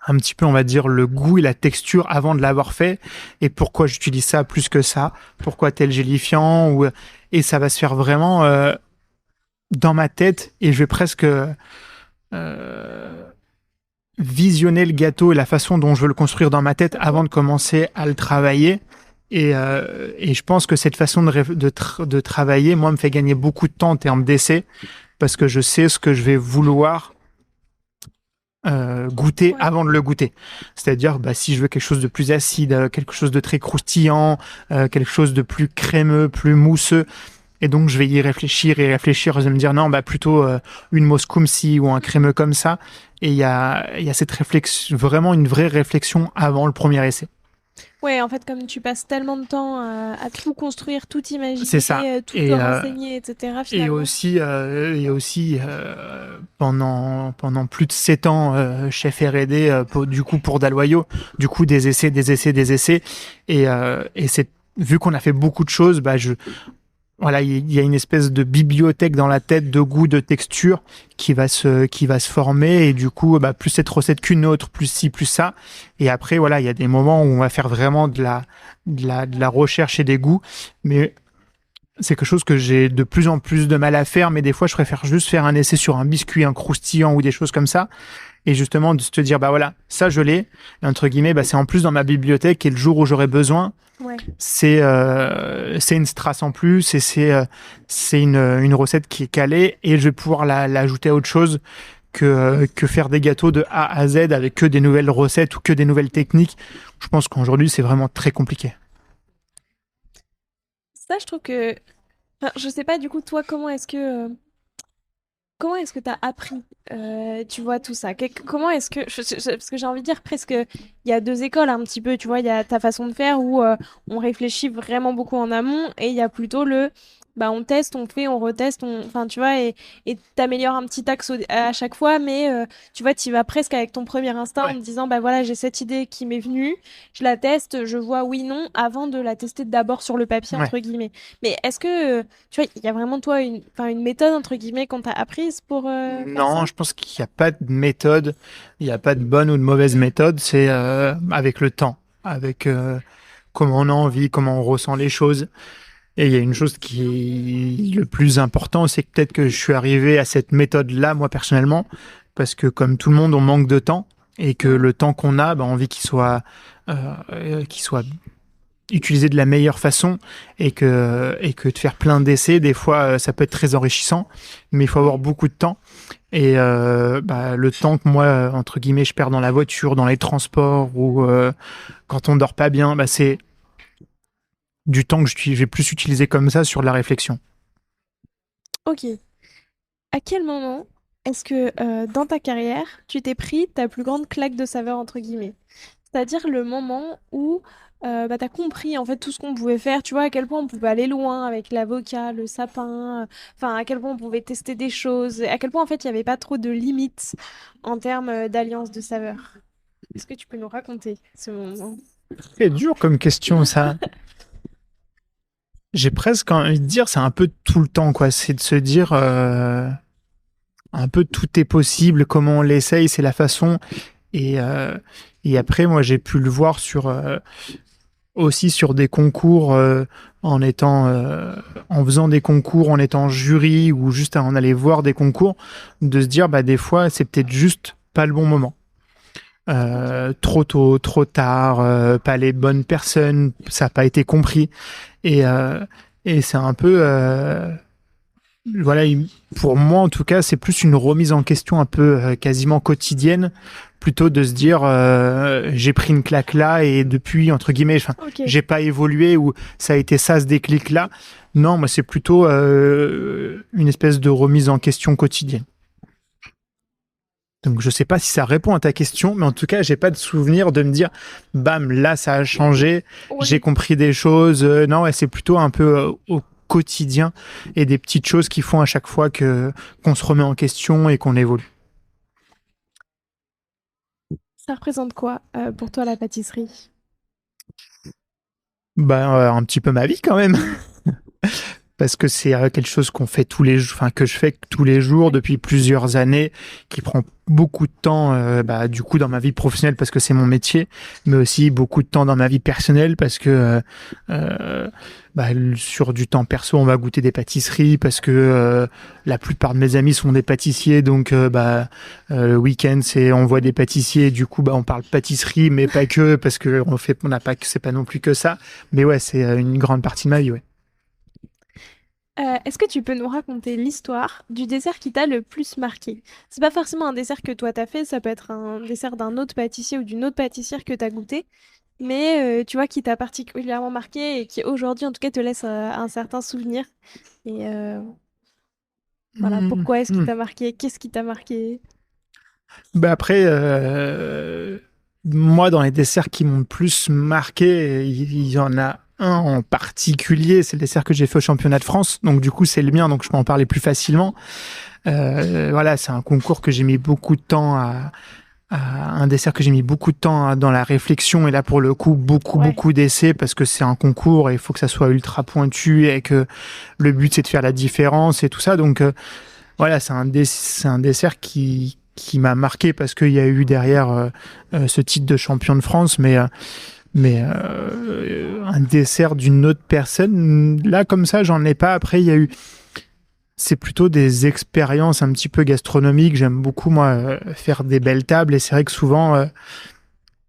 un petit peu, on va dire, le goût et la texture avant de l'avoir fait et pourquoi j'utilise ça plus que ça, pourquoi tel gélifiant, et ça va se faire vraiment dans ma tête et je vais presque visionner le gâteau et la façon dont je veux le construire dans ma tête avant de commencer à le travailler. Et je pense que cette façon de travailler, moi, me fait gagner beaucoup de temps en termes d'essais parce que je sais ce que je vais vouloir goûter Ouais. avant de le goûter. C'est-à-dire, bah, si je veux quelque chose de plus acide, quelque chose de très croustillant, quelque chose de plus crémeux, plus mousseux, et donc je vais y réfléchir et réfléchir, je vais me dire non, bah plutôt une mousse comme ci ou un crémeux comme ça. Et il y a cette réflexion, vraiment une vraie réflexion avant le premier essai. Ouais, en fait, comme tu passes tellement de temps à tout construire, tout C'est ça. imaginer, tout te renseigner, etc., finalement. Et aussi pendant plus de 7 ans, chef R&D du coup pour Daloyo, du coup des essais, des essais, des essais. Et c'est vu qu'on a fait beaucoup de choses, bah voilà, il y a une espèce de bibliothèque dans la tête de goût, de texture qui va se former et du coup, bah, plus cette recette qu'une autre, plus ci, plus ça. Et après, voilà, il y a des moments où on va faire vraiment de la recherche et des goûts, mais c'est quelque chose que j'ai de plus en plus de mal à faire, mais des fois, je préfère juste faire un essai sur un biscuit, un croustillant ou des choses comme ça. Et justement, de se dire, bah voilà, ça je l'ai, et entre guillemets, bah, c'est en plus dans ma bibliothèque et le jour où j'aurai besoin, Ouais. c'est une strasse en plus et c'est une recette qui est calée et je vais pouvoir l'ajouter à autre chose que faire des gâteaux de A à Z avec que des nouvelles recettes ou que des nouvelles techniques. Je pense qu'aujourd'hui, c'est vraiment très compliqué. Ça, je trouve que... Enfin, je sais pas, du coup, toi, comment est-ce que tu as appris, tu vois, tout ça? Comment est-ce que... Parce que j'ai envie de dire presque, il y a deux écoles un petit peu, tu vois, il y a ta façon de faire où on réfléchit vraiment beaucoup en amont et il y a plutôt bah on teste, on fait, on reteste, enfin tu vois, et t'améliores un petit axe à chaque fois, mais tu vois, tu vas presque avec ton premier instinct en Ouais. te disant, bah voilà, j'ai cette idée qui m'est venue, je la teste, je vois oui, non, avant de la tester d'abord sur le papier, Ouais. entre guillemets. Mais est-ce que, tu vois, il y a vraiment toi enfin, une méthode, entre guillemets, qu'on t'a apprise pour faire ça? Non, je pense qu'il n'y a pas de méthode, il n'y a pas de bonne ou de mauvaise méthode, c'est avec le temps, avec comment on a envie, comment on ressent les choses. Et il y a une chose qui est le plus important, c'est que peut-être que je suis arrivé à cette méthode-là, moi personnellement, parce que comme tout le monde, on manque de temps, et que Mm. le temps qu'on a, bah, on envie qu'il soit utilisé de la meilleure façon, et que de faire plein d'essais, des fois, ça peut être très enrichissant, mais il faut avoir beaucoup de temps. Et bah, le temps que moi, entre guillemets, je perds dans la voiture, dans les transports, ou quand on dort pas bien, bah, c'est du temps que je vais plus utiliser comme ça sur de la réflexion. Ok. À quel moment est-ce que dans ta carrière, tu t'es pris ta plus grande claque de saveur, entre guillemets? C'est-à-dire le moment où bah, tu as compris en fait tout ce qu'on pouvait faire, tu vois, à quel point on pouvait aller loin avec l'avocat, le sapin, enfin à quel point on pouvait tester des choses, à quel point en fait il n'y avait pas trop de limites en termes d'alliance de saveurs. Est-ce que tu peux nous raconter ce moment? C'est dur comme question, ça. J'ai presque envie de dire, c'est un peu tout le temps, quoi. C'est de se dire, un peu tout est possible, comment on l'essaye, c'est la façon. Et, euh, et après, moi, j'ai pu le voir aussi sur des concours, en faisant des concours, en étant jury ou juste en aller voir des concours, de se dire, bah, des fois, c'est peut-être juste pas le bon moment. Trop tôt, trop tard, pas les bonnes personnes, ça n'a pas été compris. Et, euh, et c'est un peu, voilà, pour moi en tout cas, c'est plus une remise en question un peu quasiment quotidienne, plutôt de se dire j'ai pris une claque là et depuis entre guillemets, enfin, Ok, j'ai pas évolué ou ça a été ça ce déclic là. Non, moi c'est plutôt une espèce de remise en question quotidienne. Donc je sais pas si ça répond à ta question, mais en tout cas, j'ai pas de souvenir de me dire bam, là ça a changé, j'ai ouais. compris des choses. Non, ouais, c'est plutôt un peu au quotidien et des petites choses qui font à chaque fois que qu'on se remet en question et qu'on évolue. Ça représente quoi pour toi la pâtisserie? Un petit peu ma vie quand même. Parce que c'est quelque chose qu'on fait tous les jours, enfin que je fais tous les jours Ouais. depuis plusieurs années, qui prend beaucoup de temps, bah, du coup dans ma vie professionnelle parce que c'est mon métier, mais aussi beaucoup de temps dans ma vie personnelle parce que bah, sur du temps perso, on va goûter des pâtisseries parce que la plupart de mes amis sont des pâtissiers, donc le week-end c'est on voit des pâtissiers, du coup bah on parle pâtisserie, mais pas que parce que on n'a pas que c'est pas non plus que ça, mais ouais c'est une grande partie de ma vie, ouais. Est-ce que tu peux nous raconter l'histoire du dessert qui t'a le plus marqué? C'est pas forcément un dessert que toi t'as fait, ça peut être un dessert d'un autre pâtissier ou d'une autre pâtissière que t'as goûté, mais tu vois qui t'a particulièrement marqué et qui aujourd'hui en tout cas te laisse un certain souvenir. Et voilà, Hmm, pourquoi est-ce qu'il hmm. t'a marqué? Qu'est-ce qui t'a marqué? Bah après, moi, dans les desserts qui m'ont le plus marqué, il y en a un en particulier, c'est le dessert que j'ai fait au championnat de France. Donc du coup, c'est le mien, donc je peux en parler plus facilement. Voilà, c'est un concours que j'ai mis beaucoup de temps un dessert que j'ai mis beaucoup de temps dans la réflexion et là pour le coup Ouais. beaucoup d'essais parce que c'est un concours et il faut que ça soit ultra pointu et que le but c'est de faire la différence et tout ça. Donc voilà, c'est un dessert qui m'a marqué parce qu'il y a eu derrière ce titre de champion de France, mais un dessert d'une autre personne, là comme ça, j'en ai pas. Après, il y a eu, c'est plutôt des expériences un petit peu gastronomiques. J'aime beaucoup moi faire des belles tables et c'est vrai que souvent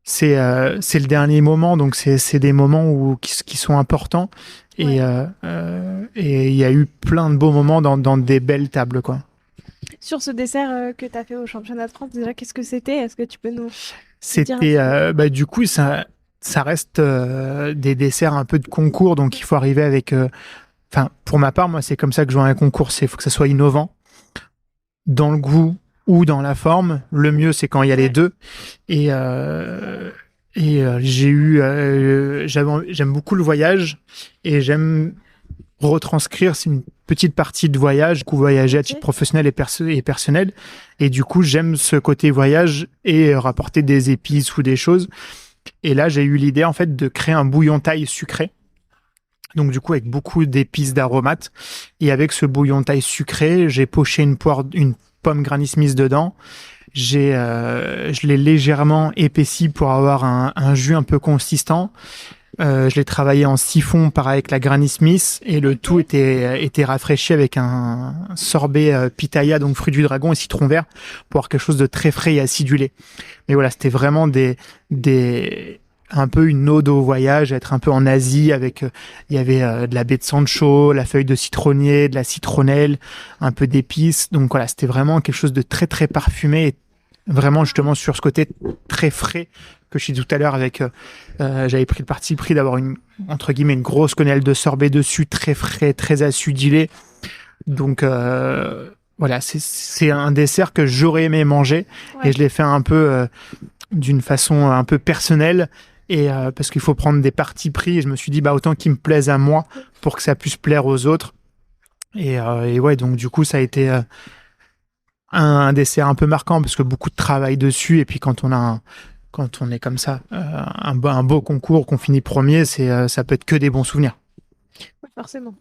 c'est le dernier moment, donc c'est des moments qui sont importants Ouais. et il y a eu plein de beaux moments dans des belles tables quoi. Sur ce dessert que t'as fait au championnat de France, déjà, qu'est-ce que c'était? Est-ce que tu peux nous dire un C'était petit peu? bah, du coup ça reste des desserts un peu de concours, donc il faut arriver avec. Enfin, pour ma part, moi c'est comme ça que je vois un concours, c'est faut que ça soit innovant dans le goût ou dans la forme. Le mieux c'est quand il y a les Ouais. deux. Et j'ai eu j'aime beaucoup le voyage et j'aime retranscrire, c'est une petite partie de voyage, du coup voyager à titre professionnel et personnel. Et du coup, j'aime ce côté voyage et rapporter des épices ou des choses. Et là, j'ai eu l'idée en fait de créer un bouillon thaï sucré. Donc du coup, avec beaucoup d'épices, d'aromates. Et avec ce bouillon thaï sucré, j'ai poché une pomme Granny Smith dedans. Je l'ai légèrement épaissi pour avoir un jus un peu consistant. Je l'ai travaillé en siphon, pareil avec la Granny Smith, et le tout était rafraîchi avec un sorbet pitaya, donc fruit du dragon et citron vert, pour avoir quelque chose de très frais et acidulé. Mais voilà, c'était vraiment un peu une ode au voyage, être un peu en Asie avec, il y avait de la baie de Sancho, la feuille de citronnier, de la citronnelle, un peu d'épices. Donc voilà, c'était vraiment quelque chose de très très parfumé et vraiment justement sur ce côté très frais que je disais tout à l'heure avec j'avais pris le parti pris d'avoir une entre guillemets une grosse quenelle de sorbet dessus, très frais, très acidulé. Donc voilà, c'est un dessert que j'aurais aimé manger et je l'ai fait un peu d'une façon un peu personnelle et parce qu'il faut prendre des partis pris et je me suis dit bah autant qu'il me plaise à moi pour que ça puisse plaire aux autres et ouais, donc du coup ça a été un dessert un peu marquant parce que beaucoup de travail dessus et puis quand on est comme ça un beau concours qu'on finit premier, ça peut être que des bons souvenirs. Oui, forcément.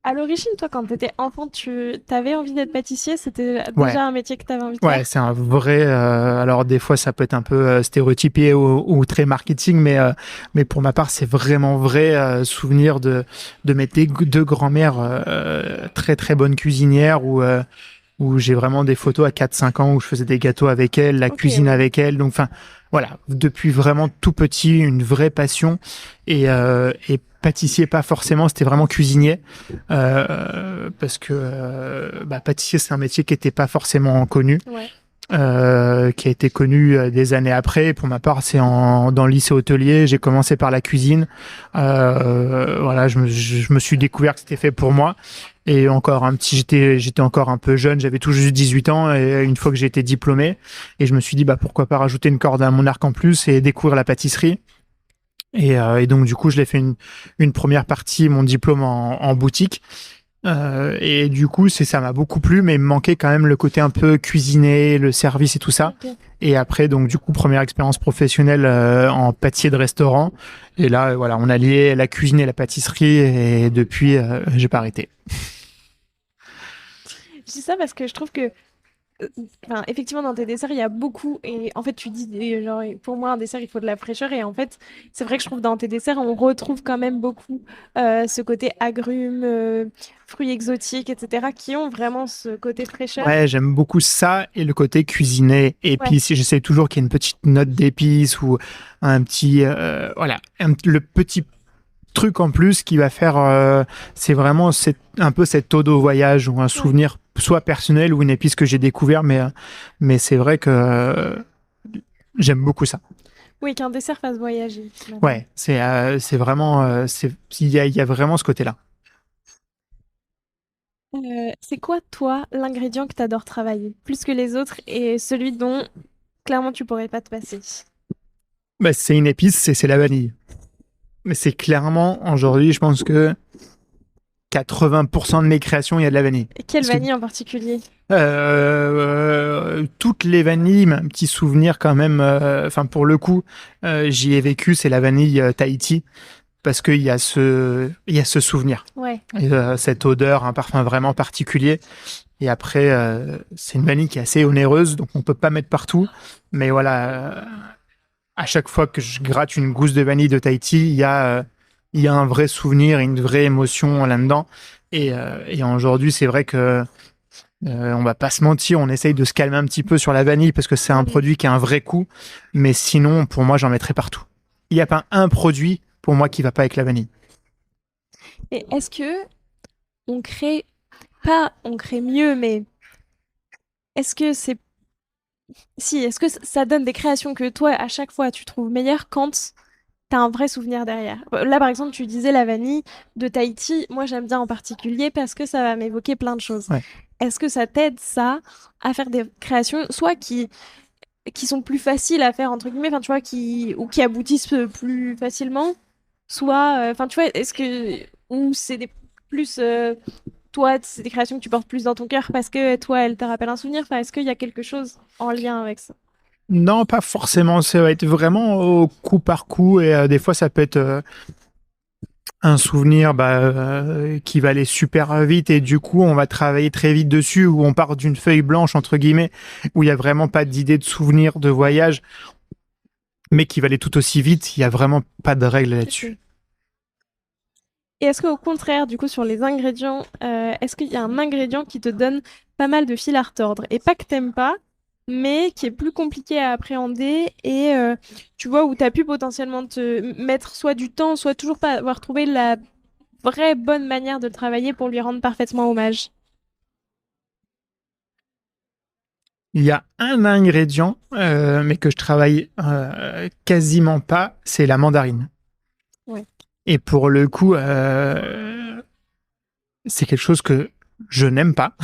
À l'origine, toi, quand tu étais enfant, tu avais envie d'être pâtissier? C'était déjà un métier que tu avais envie de faire? Ouais, c'est un vrai. Alors des fois, ça peut être un peu stéréotypé ou très marketing, mais pour ma part, c'est vraiment vrai souvenir de mes deux grand-mères très très bonnes cuisinières où j'ai vraiment des photos à 4-5 ans où je faisais des gâteaux avec elles, la cuisine avec elles. Donc, enfin, voilà, depuis vraiment tout petit, une vraie passion et pâtissier pas forcément, c'était vraiment cuisinier parce que pâtissier c'est un métier qui était pas forcément connu. Qui a été connu des années après. Pour ma part, c'est dans le lycée hôtelier. J'ai commencé par la cuisine. Voilà, je me suis découvert que c'était fait pour moi. Et encore j'étais encore un peu jeune. J'avais tout juste 18 ans. Et une fois que j'ai été diplômé, et je me suis dit, pourquoi pas rajouter une corde à mon arc en plus et découvrir la pâtisserie. Et donc du coup, je l'ai fait une première partie, mon diplôme en boutique. Et du coup, ça m'a beaucoup plu, mais il me manquait quand même le côté un peu cuisiné, le service et tout ça. Et après, donc du coup, première expérience professionnelle en pâtissier de restaurant. Et là, voilà, on a lié la cuisine et la pâtisserie, et depuis, j'ai pas arrêté. Je dis ça parce que je trouve que effectivement, dans tes desserts, il y a beaucoup. Et en fait, tu dis, genre, pour moi, un dessert, il faut de la fraîcheur. Et en fait, c'est vrai que je trouve dans tes desserts, on retrouve quand même beaucoup ce côté agrumes, fruits exotiques, etc., qui ont vraiment ce côté fraîcheur. Ouais, j'aime beaucoup ça et le côté cuisiné, épices. J'essaie toujours qu'il y ait une petite note d'épices ou un petit, voilà, le petit truc en plus qui va faire, c'est vraiment un peu cette ode au voyage ou un souvenir soit personnel ou une épice que j'ai découvert, mais c'est vrai que j'aime beaucoup ça. Oui, qu'un dessert fasse voyager. Ouais, c'est vraiment, il y a vraiment ce côté-là. C'est quoi, toi, l'ingrédient que tu adores travailler, plus que les autres, et celui dont, clairement, tu pourrais pas te passer? C'est une épice, c'est la vanille. Mais c'est clairement, aujourd'hui, je pense que 80% de mes créations, il y a de la vanille. Et quelle vanille en particulier? Toutes les vanilles, mais un petit souvenir quand même. Enfin, pour le coup, j'y ai vécu, c'est la vanille Tahiti, parce qu'il y a ce souvenir. Ouais. Et, cette odeur, un parfum vraiment particulier. Et après, c'est une vanille qui est assez onéreuse, donc on peut pas mettre partout. Mais voilà, à chaque fois que je gratte une gousse de vanille de Tahiti, il y a un vrai souvenir, une vraie émotion là-dedans. Et aujourd'hui, c'est vrai que on va pas se mentir, on essaye de se calmer un petit peu sur la vanille parce que c'est un produit qui a un vrai coût. Mais sinon, pour moi, j'en mettrais partout. Il n'y a pas un produit pour moi qui va pas avec la vanille. Et est-ce que on crée mieux, mais est-ce que est-ce que ça donne des créations que toi, à chaque fois, tu trouves meilleures quand t'as un vrai souvenir derrière? Là, par exemple, tu disais la vanille de Tahiti. Moi, j'aime bien en particulier parce que ça va m'évoquer plein de choses. Ouais. Est-ce que ça t'aide, ça, à faire des créations, soit qui sont plus faciles à faire, entre guillemets, enfin, tu vois, ou qui aboutissent plus facilement, soit, enfin, tu vois, est-ce que ou c'est des plus toi, c'est des créations que tu portes plus dans ton cœur parce que toi, elles te rappellent un souvenir. Enfin, est-ce qu'il y a quelque chose en lien avec ça? Non, pas forcément. Ça va être vraiment au coup par coup et des fois ça peut être un souvenir qui va aller super vite et du coup on va travailler très vite dessus où on part d'une feuille blanche entre guillemets où il y a vraiment pas d'idée de souvenir de voyage mais qui va aller tout aussi vite. Il y a vraiment pas de règle là-dessus. Ok. Et est-ce qu'au contraire, du coup, sur les ingrédients, est-ce qu'il y a un ingrédient qui te donne pas mal de fil à retordre et pas que t'aimes pas, mais qui est plus compliqué à appréhender et tu vois où t'as pu potentiellement te mettre soit du temps, soit toujours pas avoir trouvé la vraie bonne manière de le travailler pour lui rendre parfaitement hommage. Il y a un ingrédient mais que je travaille quasiment pas, c'est la mandarine. Ouais. Et pour le coup, c'est quelque chose que je n'aime pas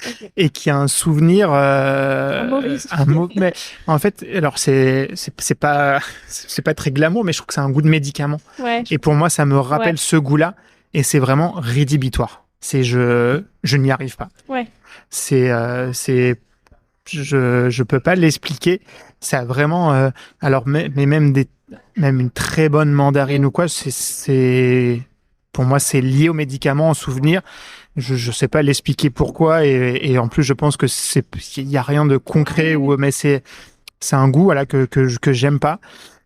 Ok. et qui a un souvenir, Un mauvais un souvenir. mot. Mais en fait, alors c'est pas très glamour, mais je trouve que c'est un goût de médicament. Ouais, Et pour moi, ça me ouais, rappelle ce goût-là et c'est vraiment rédhibitoire. C'est je n'y arrive pas. ouais. C'est je peux pas l'expliquer. Ça a vraiment alors mais même une très bonne mandarine ou quoi, c'est pour moi c'est lié au médicament, au souvenir. Je sais pas l'expliquer pourquoi et en plus je pense que c'est il y a rien de concret ou mais c'est un goût voilà que j'aime pas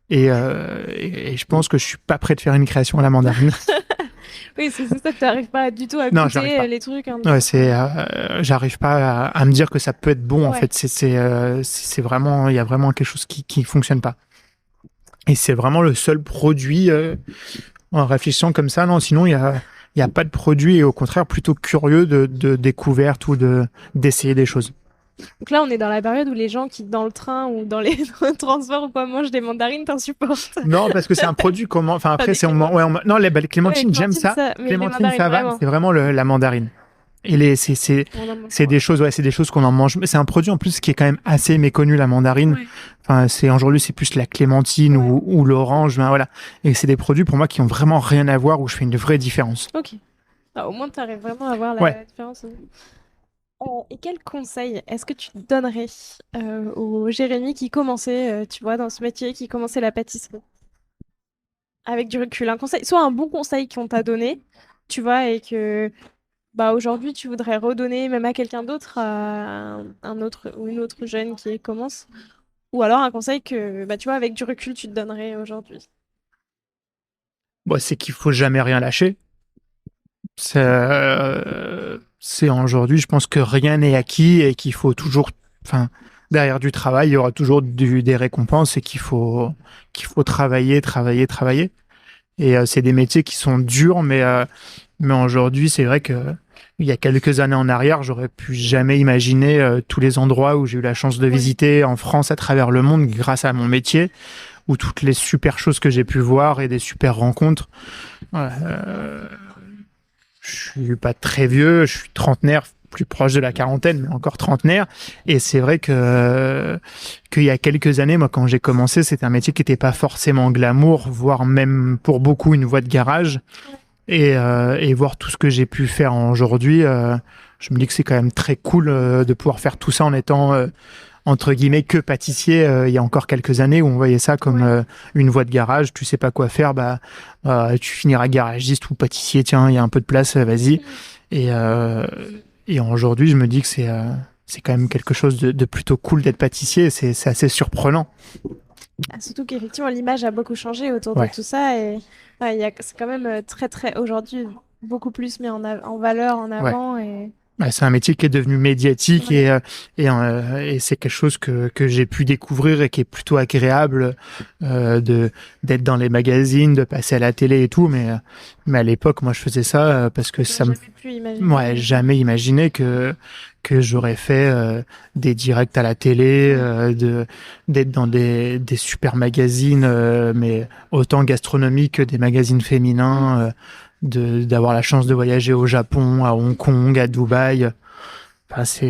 et je pense que je suis pas prêt de faire une création à la mandarine. Oui, c'est ça que t'arrives pas du tout à Non, j'arrive goûter pas. les trucs. Hein. Ouais, j'arrive pas à me dire que ça peut être bon en Ouais. fait. C'est vraiment, il y a vraiment quelque chose qui fonctionne pas. Et c'est vraiment le seul produit en réfléchissant comme ça. Non, sinon il y a pas de produit et au contraire plutôt curieux de découverte ou de d'essayer des choses. Donc là, on est dans la période où les gens qui, dans le train ou dans les transports ou quoi, mangent des mandarines, t'insupportent. Non, parce que c'est un produit comment. Enfin Pas après des c'est clémentines. non les Ouais, clémentines j'aime clémentines, ça. ça, mais les Clémentine mandarines, ça va, vraiment. c'est vraiment la mandarine. Et On en mange c'est moins. des choses, ouais, c'est des choses qu'on en mange. Mais c'est un produit en plus qui est quand même assez méconnu, la mandarine. Ouais. Enfin, aujourd'hui, c'est plus la clémentine Ouais. ou l'orange, ben voilà. Et c'est des produits pour moi qui ont vraiment rien à voir où je fais une vraie différence. Ok. Ah, au moins, tu arrives vraiment à voir Ouais. la différence. Et quel conseil est-ce que tu donnerais au Jérémy qui commençait, tu vois, dans ce métier, qui commençait la pâtisserie? Avec du recul, un conseil, soit un bon conseil qu'on t'a donné, tu vois, et que bah aujourd'hui tu voudrais redonner même à quelqu'un d'autre, à un autre ou une autre jeune qui commence, ou alors un conseil que bah tu vois avec du recul tu te donnerais aujourd'hui. Bon, c'est qu'il faut jamais rien lâcher. C'est aujourd'hui, je pense que rien n'est acquis et qu'il faut toujours, enfin, derrière du travail, il y aura toujours des récompenses et qu'il faut travailler, travailler, travailler. Et c'est des métiers qui sont durs, mais aujourd'hui, c'est vrai que il y a quelques années en arrière, j'aurais pu jamais imaginer tous les endroits où j'ai eu la chance de Ouais. visiter en France, à travers le monde, grâce à mon métier, ou toutes les super choses que j'ai pu voir et des super rencontres. Ouais, je suis pas très vieux, je suis trentenaire, plus proche de la quarantaine, mais encore trentenaire. Et c'est vrai que qu'il y a quelques années, moi, quand j'ai commencé, c'était un métier qui n'était pas forcément glamour, voire même pour beaucoup une voie de garage. Et voir tout ce que j'ai pu faire aujourd'hui, je me dis que c'est quand même très cool de pouvoir faire tout ça en étant entre guillemets que pâtissier il y a encore quelques années où on voyait ça comme Ouais. une voie de garage, tu sais pas quoi faire, tu finiras garagiste ou pâtissier, tiens, il y a un peu de place, vas-y. Et, euh, et aujourd'hui, je me dis que c'est quand même quelque chose de plutôt cool d'être pâtissier, c'est assez surprenant. Ah, surtout qu'effectivement l'image a beaucoup changé autour de Ouais. tout ça et ouais, c'est quand même très très aujourd'hui beaucoup plus mis en valeur, en Ouais. avant et Ouais, c'est un métier qui est devenu médiatique ouais. et c'est quelque chose que j'ai pu découvrir et qui est plutôt agréable d'être dans les magazines, de passer à la télé et tout. Mais à l'époque, moi, je faisais ça parce que J'aurais ça me jamais pu imaginer. ouais, jamais imaginé que j'aurais fait des directs à la télé, Ouais. d'être dans des super magazines, mais autant gastronomiques que des magazines Mm. féminins, d'avoir la chance de voyager au Japon, à Hong Kong, à Dubaï. Enfin, ça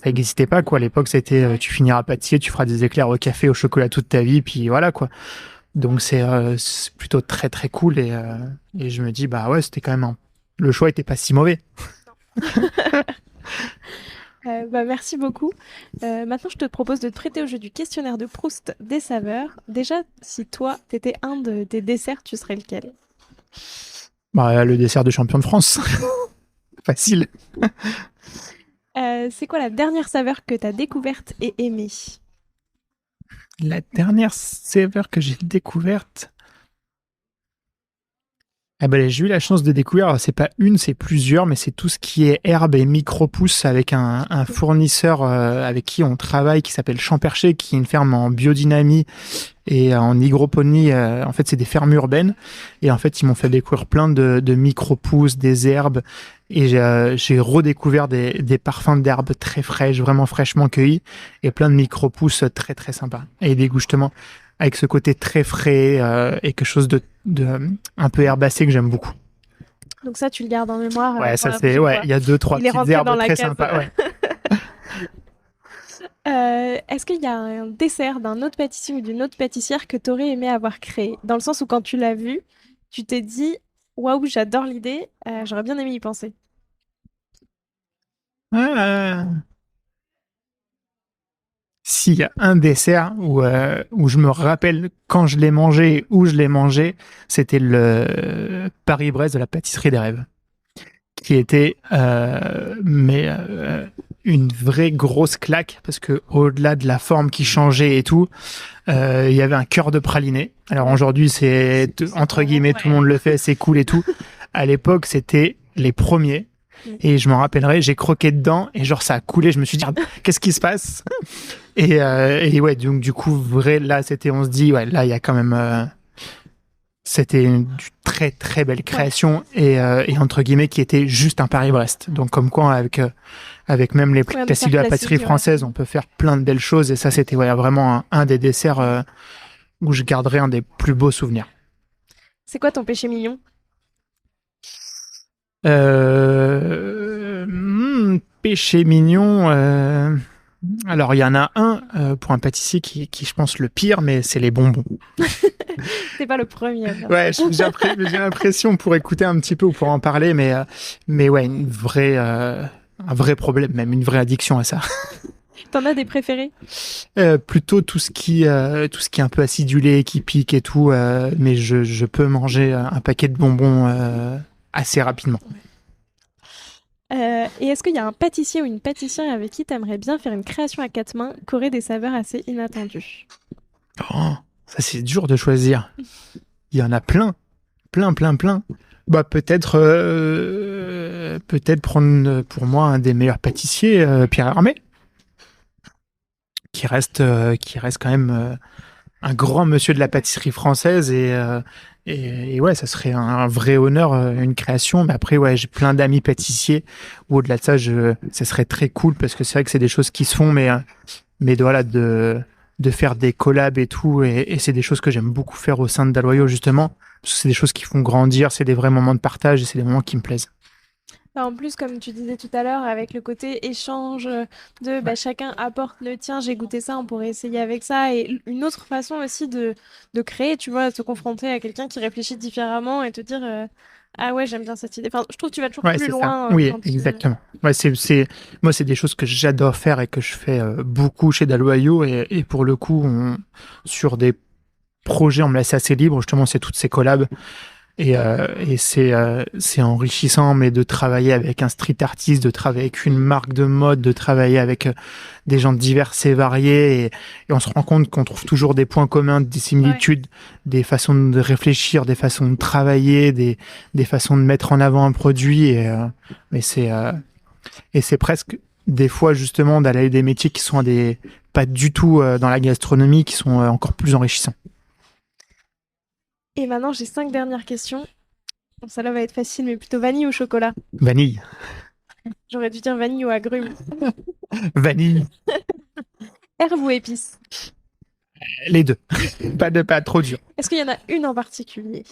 n'existait pas quoi. À l'époque, c'était Ouais. tu finiras pâtissier, tu feras des éclairs au café, au chocolat toute ta vie, puis voilà quoi. Donc c'est plutôt très très cool et je me dis bah ouais, c'était quand même le choix était pas si mauvais. Merci beaucoup. Maintenant, je te propose de te prêter au jeu du questionnaire de Proust des saveurs. Déjà, si toi, t'étais des desserts, tu serais lequel? Bah le dessert de champion de France, facile. C'est quoi la dernière saveur que t'as découverte et aimée? La dernière saveur que j'ai découverte. Ah ben, j'ai eu la chance de découvrir, alors c'est pas une, c'est plusieurs, mais c'est tout ce qui est herbe et micro-pousses avec un fournisseur avec qui on travaille qui s'appelle Champercher, qui est une ferme en biodynamie et en hygroponie. En fait, c'est des fermes urbaines. Et en fait, ils m'ont fait découvrir plein de micro-pousses, des herbes. Et j'ai redécouvert des parfums d'herbes très fraîches, vraiment fraîchement cueillies. Et plein de micro-pousses très, très sympas. Et des goûts, justement, avec ce côté très frais et quelque chose de un peu herbacé que j'aime beaucoup. Donc ça, tu le gardes en mémoire Ouais, pour ça la c'est, prochaine ouais, fois. il y a 2-3 Il est petites rentré dans herbes la très case. sympas, ouais. Est-ce qu'il y a un dessert d'un autre pâtissier ou d'une autre pâtissière que tu aurais aimé avoir créé? Dans le sens où quand tu l'as vu, tu t'es dit, waouh, j'adore l'idée, j'aurais bien aimé y penser. Ah, s'il y a un dessert où je me rappelle quand je l'ai mangé, où je l'ai mangé, c'était le Paris-Brest de la pâtisserie des rêves, qui était une vraie grosse claque parce que au-delà de la forme qui changeait et tout, il y avait un cœur de praliné. Alors Ouais. aujourd'hui, c'est entre guillemets tout le monde le fait, c'est cool et tout. À l'époque, c'était les premiers. Mm. Et je m'en rappellerai, j'ai croqué dedans et genre ça a coulé. Je me suis dit, qu'est-ce qui se passe? Et ouais, donc du coup, vrai, là, on se dit, ouais, là, il y a quand même, c'était une très très belle création et entre guillemets qui était juste un Paris-Brest. Donc comme quoi, avec même les Ouais, un classiques dessert de la classique, pâtisserie ouais. française, on peut faire plein de belles choses. Et ça, c'était ouais, vraiment un des desserts où je garderai un des plus beaux souvenirs. C'est quoi ton péché mignon? Péché mignon. Alors, il y en a un pour un pâtissier qui, je pense, le pire, mais c'est les bonbons. T'es pas le premier à faire Ouais, ça. j'ai l'impression pour écouter un petit peu ou pour en parler, mais ouais, un vrai problème, même une vraie addiction à ça. T'en as des préférés? Plutôt tout ce qui est un peu acidulé, qui pique et tout, mais je peux manger un paquet de bonbons assez rapidement. Et est-ce qu'il y a un pâtissier ou une pâtissière avec qui t'aimerais bien faire une création à quatre mains qui aurait des saveurs assez inattendues? Oh, ça c'est dur de choisir. Il y en a plein, plein, plein, plein. Bah peut-être prendre pour moi un des meilleurs pâtissiers, Pierre Hermé, qui reste quand même un grand monsieur de la pâtisserie française et ouais, ça serait un vrai honneur, une création. Mais après, ouais, j'ai plein d'amis pâtissiers où au-delà de ça, ça serait très cool parce que c'est vrai que c'est des choses qui se font, mais voilà, de faire des collabs et tout. Et c'est des choses que j'aime beaucoup faire au sein de Dalloyau, justement. Parce que c'est des choses qui font grandir, c'est des vrais moments de partage et c'est des moments qui me plaisent. En plus, comme tu disais tout à l'heure, avec le côté échange de Ouais, chacun apporte le tien, j'ai goûté ça, on pourrait essayer avec ça. Et une autre façon aussi de créer, tu vois, se confronter à quelqu'un qui réfléchit différemment et te dire ah ouais, j'aime bien cette idée. Enfin, je trouve que tu vas toujours ouais, plus c'est ça. loin Oui, quand tu... exactement. Ouais, moi, c'est des choses que j'adore faire et que je fais beaucoup chez Dalloyau. Et pour le coup, sur des projets, on me laisse assez libre. Justement, c'est toutes ces collabs. Et c'est enrichissant, mais de travailler avec un street artiste, de travailler avec une marque de mode, de travailler avec des gens divers et variés, et on se rend compte qu'on trouve toujours des points communs, des Ouais. similitudes, des façons de réfléchir, des façons de travailler, des façons de mettre en avant un produit, mais et c'est presque des fois justement d'aller des métiers qui sont pas du tout dans la gastronomie, qui sont encore plus enrichissants. Et maintenant, j'ai 5 dernières questions. Bon, ça là va être facile, mais plutôt vanille ou chocolat? Vanille, J'aurais dû dire vanille ou agrumes. vanille, Herbe ou épice? les deux, pas trop dur. Est-ce qu'il y en a une en particulier?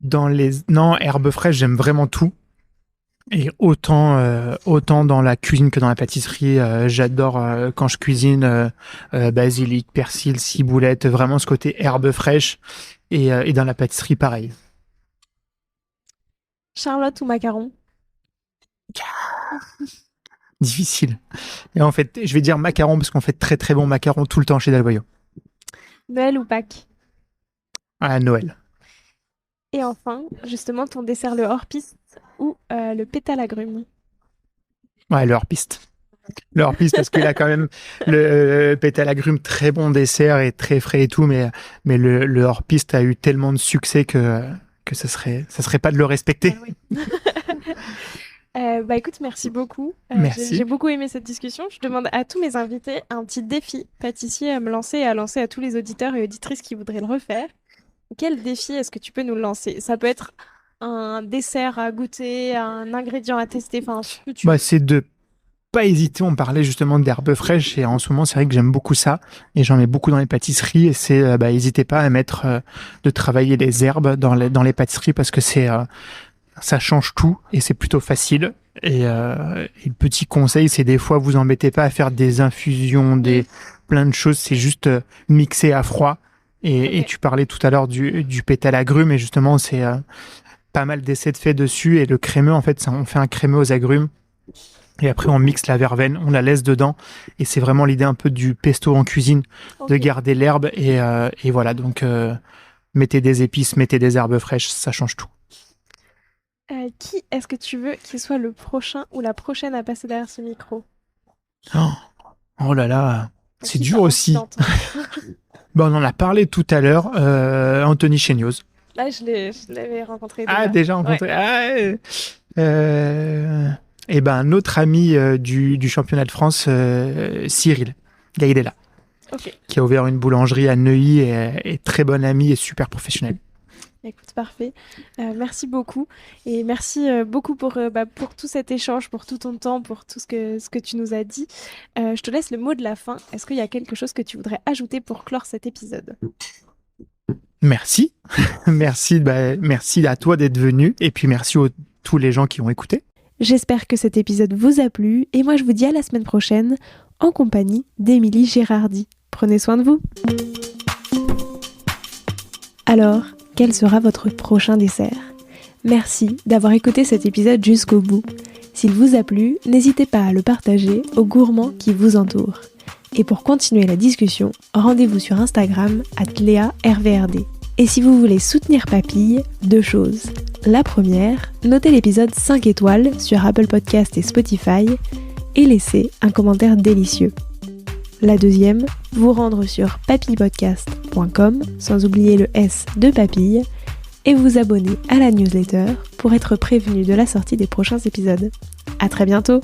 Non, herbes fraîches, j'aime vraiment tout. Et autant dans la cuisine que dans la pâtisserie, j'adore quand je cuisine basilic, persil, ciboulette, vraiment ce côté herbe fraîche. Et dans la pâtisserie, pareil. Charlotte ou macaron? Difficile. Et en fait, je vais dire macaron parce qu'on fait très très bon macaron tout le temps chez Dalboyo. Noël ou Pâques? À Noël. Et enfin, justement, ton dessert, le hors-piste ou le pétale agrumes? Ouais, le hors-piste. Le hors-piste parce qu'il a quand même le pétale agrumes, très bon dessert et très frais et tout, mais le hors-piste a eu tellement de succès que ça serait pas de le respecter. Ah oui. Bah écoute, merci beaucoup. Merci. J'ai beaucoup aimé cette discussion. Je demande à tous mes invités un petit défi pâtissier à me lancer et à lancer à tous les auditeurs et auditrices qui voudraient le refaire. Quel défi est-ce que tu peux nous lancer? Ça peut être un dessert à goûter, un ingrédient à tester, enfin ce que tu veux. C'est de pas hésiter. On parlait justement d'herbes fraîches et en ce moment, c'est vrai que j'aime beaucoup ça et j'en mets beaucoup dans les pâtisseries et c'est, n'hésitez pas à mettre de travailler les herbes dans les pâtisseries parce que ça change tout et c'est plutôt facile. Et le petit conseil, c'est des fois, vous embêtez pas à faire des infusions, plein de choses, c'est juste mixer à froid. Et tu parlais tout à l'heure du pétale agrumes et justement, c'est pas mal d'essais de fait dessus et le crémeux, en fait, on fait un crémeux aux agrumes. Et après, on mixe la verveine, on la laisse dedans. Et c'est vraiment l'idée un peu du pesto en cuisine, de garder l'herbe. Et voilà, donc mettez des épices, mettez des herbes fraîches, ça change tout. Qui est-ce que tu veux qu'il soit le prochain ou la prochaine à passer derrière ce micro? Oh là là, c'est dur aussi. On en a parlé tout à l'heure, Anthony Chéniose. Là, je l'avais rencontré déjà. Déjà rencontré. Ouais. Un autre ami du championnat de France, Cyril Gaïdela, qui a ouvert une boulangerie à Neuilly et très bon ami et super professionnel. Écoute, parfait. Merci beaucoup. Et merci beaucoup pour tout cet échange, pour tout ton temps, pour tout ce que tu nous as dit. Je te laisse le mot de la fin. Est-ce qu'il y a quelque chose que tu voudrais ajouter pour clore cet épisode? Merci. Merci à toi d'être venu. Et puis merci à tous les gens qui ont écouté. J'espère que cet épisode vous a plu. Et moi, je vous dis à la semaine prochaine en compagnie d'Émilie Gérardi. Prenez soin de vous. Alors, quel sera votre prochain dessert? Merci d'avoir écouté cet épisode jusqu'au bout. S'il vous a plu, n'hésitez pas à le partager aux gourmands qui vous entourent. Et pour continuer la discussion, rendez-vous sur Instagram @LéaRVRD. Et si vous voulez soutenir Papille, 2 choses. La première, notez l'épisode 5 étoiles sur Apple Podcast et Spotify et laissez un commentaire délicieux. La deuxième, vous rendre sur papillepodcast.com, sans oublier le S de Papille, et vous abonner à la newsletter pour être prévenu de la sortie des prochains épisodes. À très bientôt!